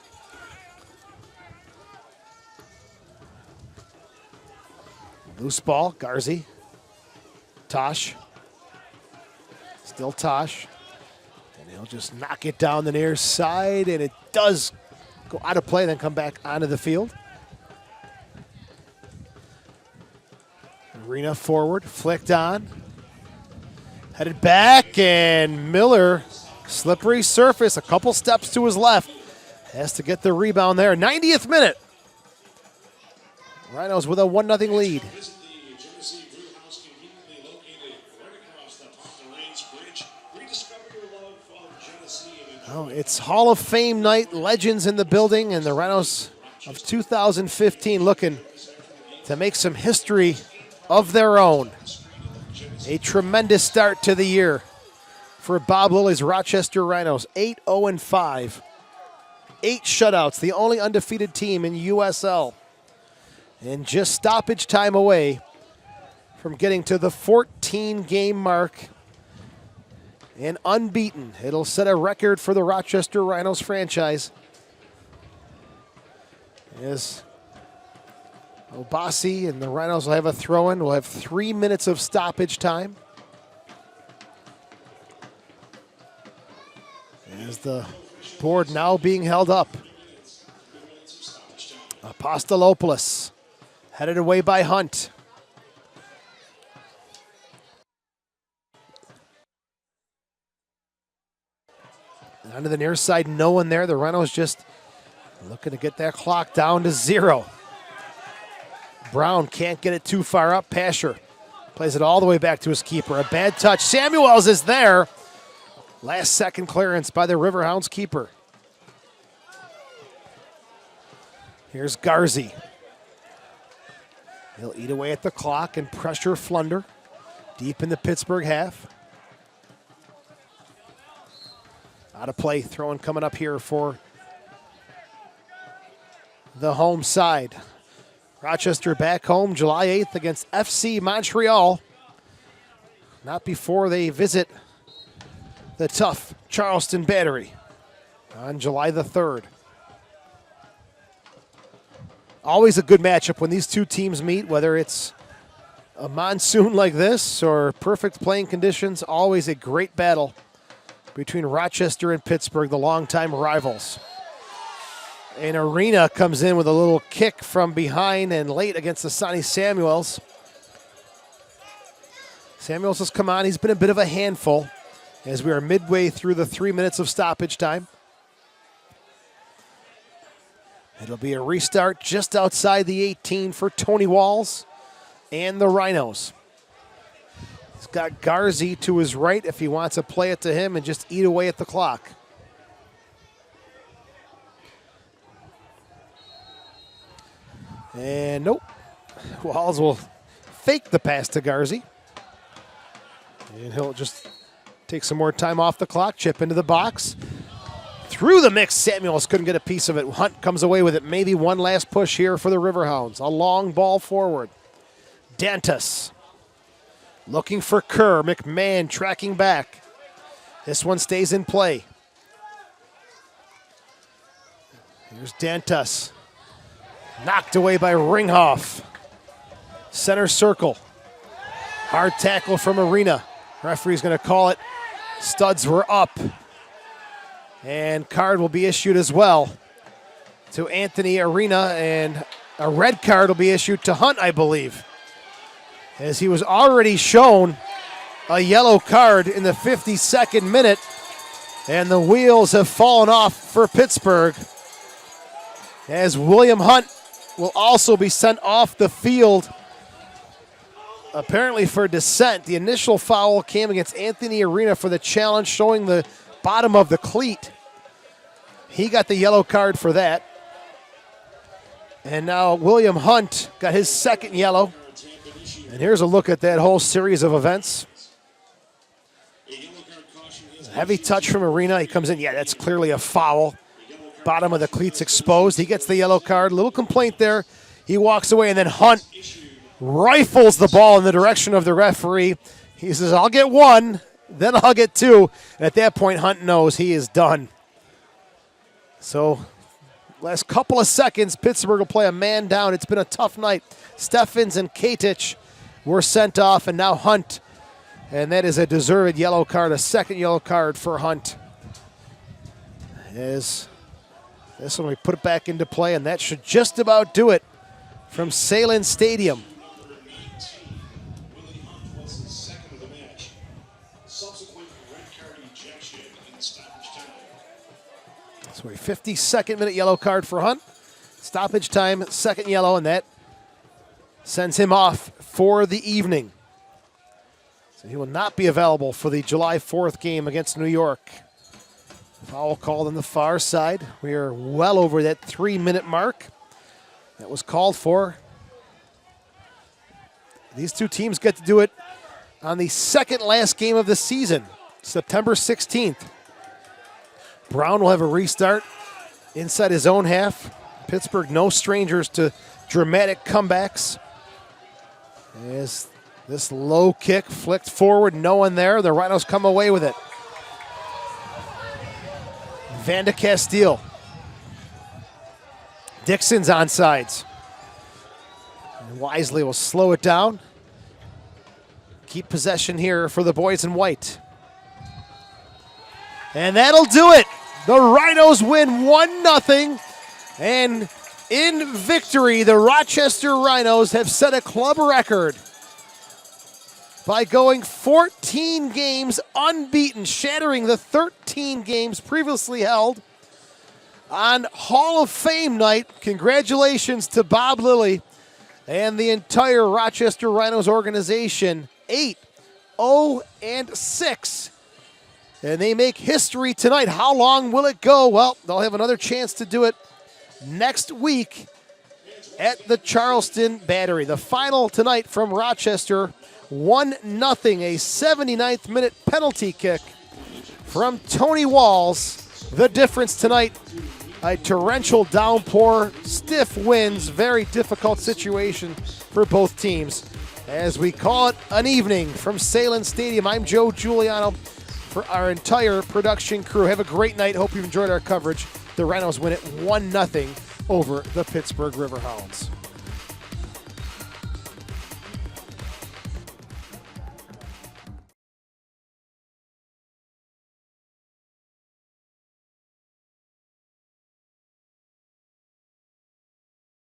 Loose ball, Garzi. Tosh. Still Tosh. And he'll just knock it down the near side, and it does go out of play, then come back onto the field. Arena forward, flicked on. Headed back, and Miller, slippery surface, a couple steps to his left. Has to get the rebound there. 90th minute. Rhinos with a 1-0 lead. Oh, it's Hall of Fame night, legends in the building, and the Rhinos of 2015 looking to make some history of their own. A tremendous start to the year for Bob Lilly's Rochester Rhinos, 8-0-5. 8 shutouts, the only undefeated team in USL. And just stoppage time away from getting to the 14-game mark and unbeaten. It'll set a record for the Rochester Rhinos franchise. As Obasi and the Rhinos will have a throw-in. We'll have 3 minutes of stoppage time. As the board now being held up. Apostolopoulos headed away by Hunt. And onto the near side, no one there. The Rhinos just looking to get that clock down to 0. Brown can't get it too far up. Pasher plays it all the way back to his keeper. A bad touch. Samuels is there. Last second clearance by the Riverhounds keeper. Here's Garzi. He'll eat away at the clock and pressure Flunder deep in the Pittsburgh half. Out of play, throwing coming up here for the home side. Rochester back home July 8th against FC Montreal. Not before they visit the tough Charleston Battery on July the 3rd. Always a good matchup when these two teams meet, whether it's a monsoon like this or perfect playing conditions. Always a great battle between Rochester and Pittsburgh, the longtime rivals. And Arena comes in with a little kick from behind and late against the Sonny Samuels. Samuels has come on. He's been a bit of a handful as we are midway through the 3 minutes of stoppage time. It'll be a restart just outside the 18 for Tony Walls and the Rhinos. He's got Garzi to his right if he wants to play it to him and just eat away at the clock. And nope. Walls will fake the pass to Garzi. And he'll just take some more time off the clock, chip into the box. Through the mix, Samuels couldn't get a piece of it. Hunt comes away with it. Maybe one last push here for the Riverhounds. A long ball forward. Dantas looking for Kerr. McMahon tracking back. This one stays in play. Here's Dantas. Knocked away by Ringhoff. Center circle. Hard tackle from Arena. Referee's going to call it. Studs were up. And card will be issued as well to Anthony Arena, and a red card will be issued to Hunt, I believe, as he was already shown a yellow card in the 52nd minute, and the wheels have fallen off for Pittsburgh, as William Hunt will also be sent off the field, apparently for dissent. The initial foul came against Anthony Arena for the challenge showing the bottom of the cleat. He got the yellow card for that. And now William Hunt got his second yellow. And here's a look at that whole series of events. Heavy touch from Arena. He comes in. Yeah, that's clearly a foul. Bottom of the cleats exposed. He gets the yellow card. Little complaint there. He walks away, and then Hunt rifles the ball in the direction of the referee. He says, I'll get one, then I'll get two. And at that point, Hunt knows he is done. So, last couple of seconds, Pittsburgh will play a man down. It's been a tough night. Steffens and Katic were sent off, and now Hunt. And that is a deserved yellow card, a second yellow card for Hunt. As this one, we put it back into play, and that should just about do it from Salem Stadium. So a 52nd minute yellow card for Hunt. Stoppage time, second yellow, and that sends him off for the evening. So he will not be available for the July 4th game against New York. Foul called on the far side. We are well over that 3-minute mark that was called for. These two teams get to do it on the second last game of the season, September 16th. Brown will have a restart inside his own half. Pittsburgh no strangers to dramatic comebacks. As this low kick flicked forward, no one there. The Rhinos come away with it. Van de Castile. Dixon's on sides. And Wisely will slow it down. Keep possession here for the boys in white. And that'll do it. The Rhinos win 1-0. And in victory, the Rochester Rhinos have set a club record by going 14 games unbeaten, shattering the 13 games previously held on Hall of Fame night. Congratulations to Bob Lilly and the entire Rochester Rhinos organization. 8-0-6. And they make history tonight. How long will it go? Well, they'll have another chance to do it next week at the Charleston Battery. The final tonight from Rochester, 1-0, a 79th minute penalty kick from Tony Walls. The difference tonight A torrential downpour, stiff winds, very difficult situation for both teams. As we call it an evening from Salem Stadium, I'm Joe Giuliano for our entire production crew. Have a great night. Hope you've enjoyed our coverage. The Rhinos win it 1-0 over the Pittsburgh Riverhounds.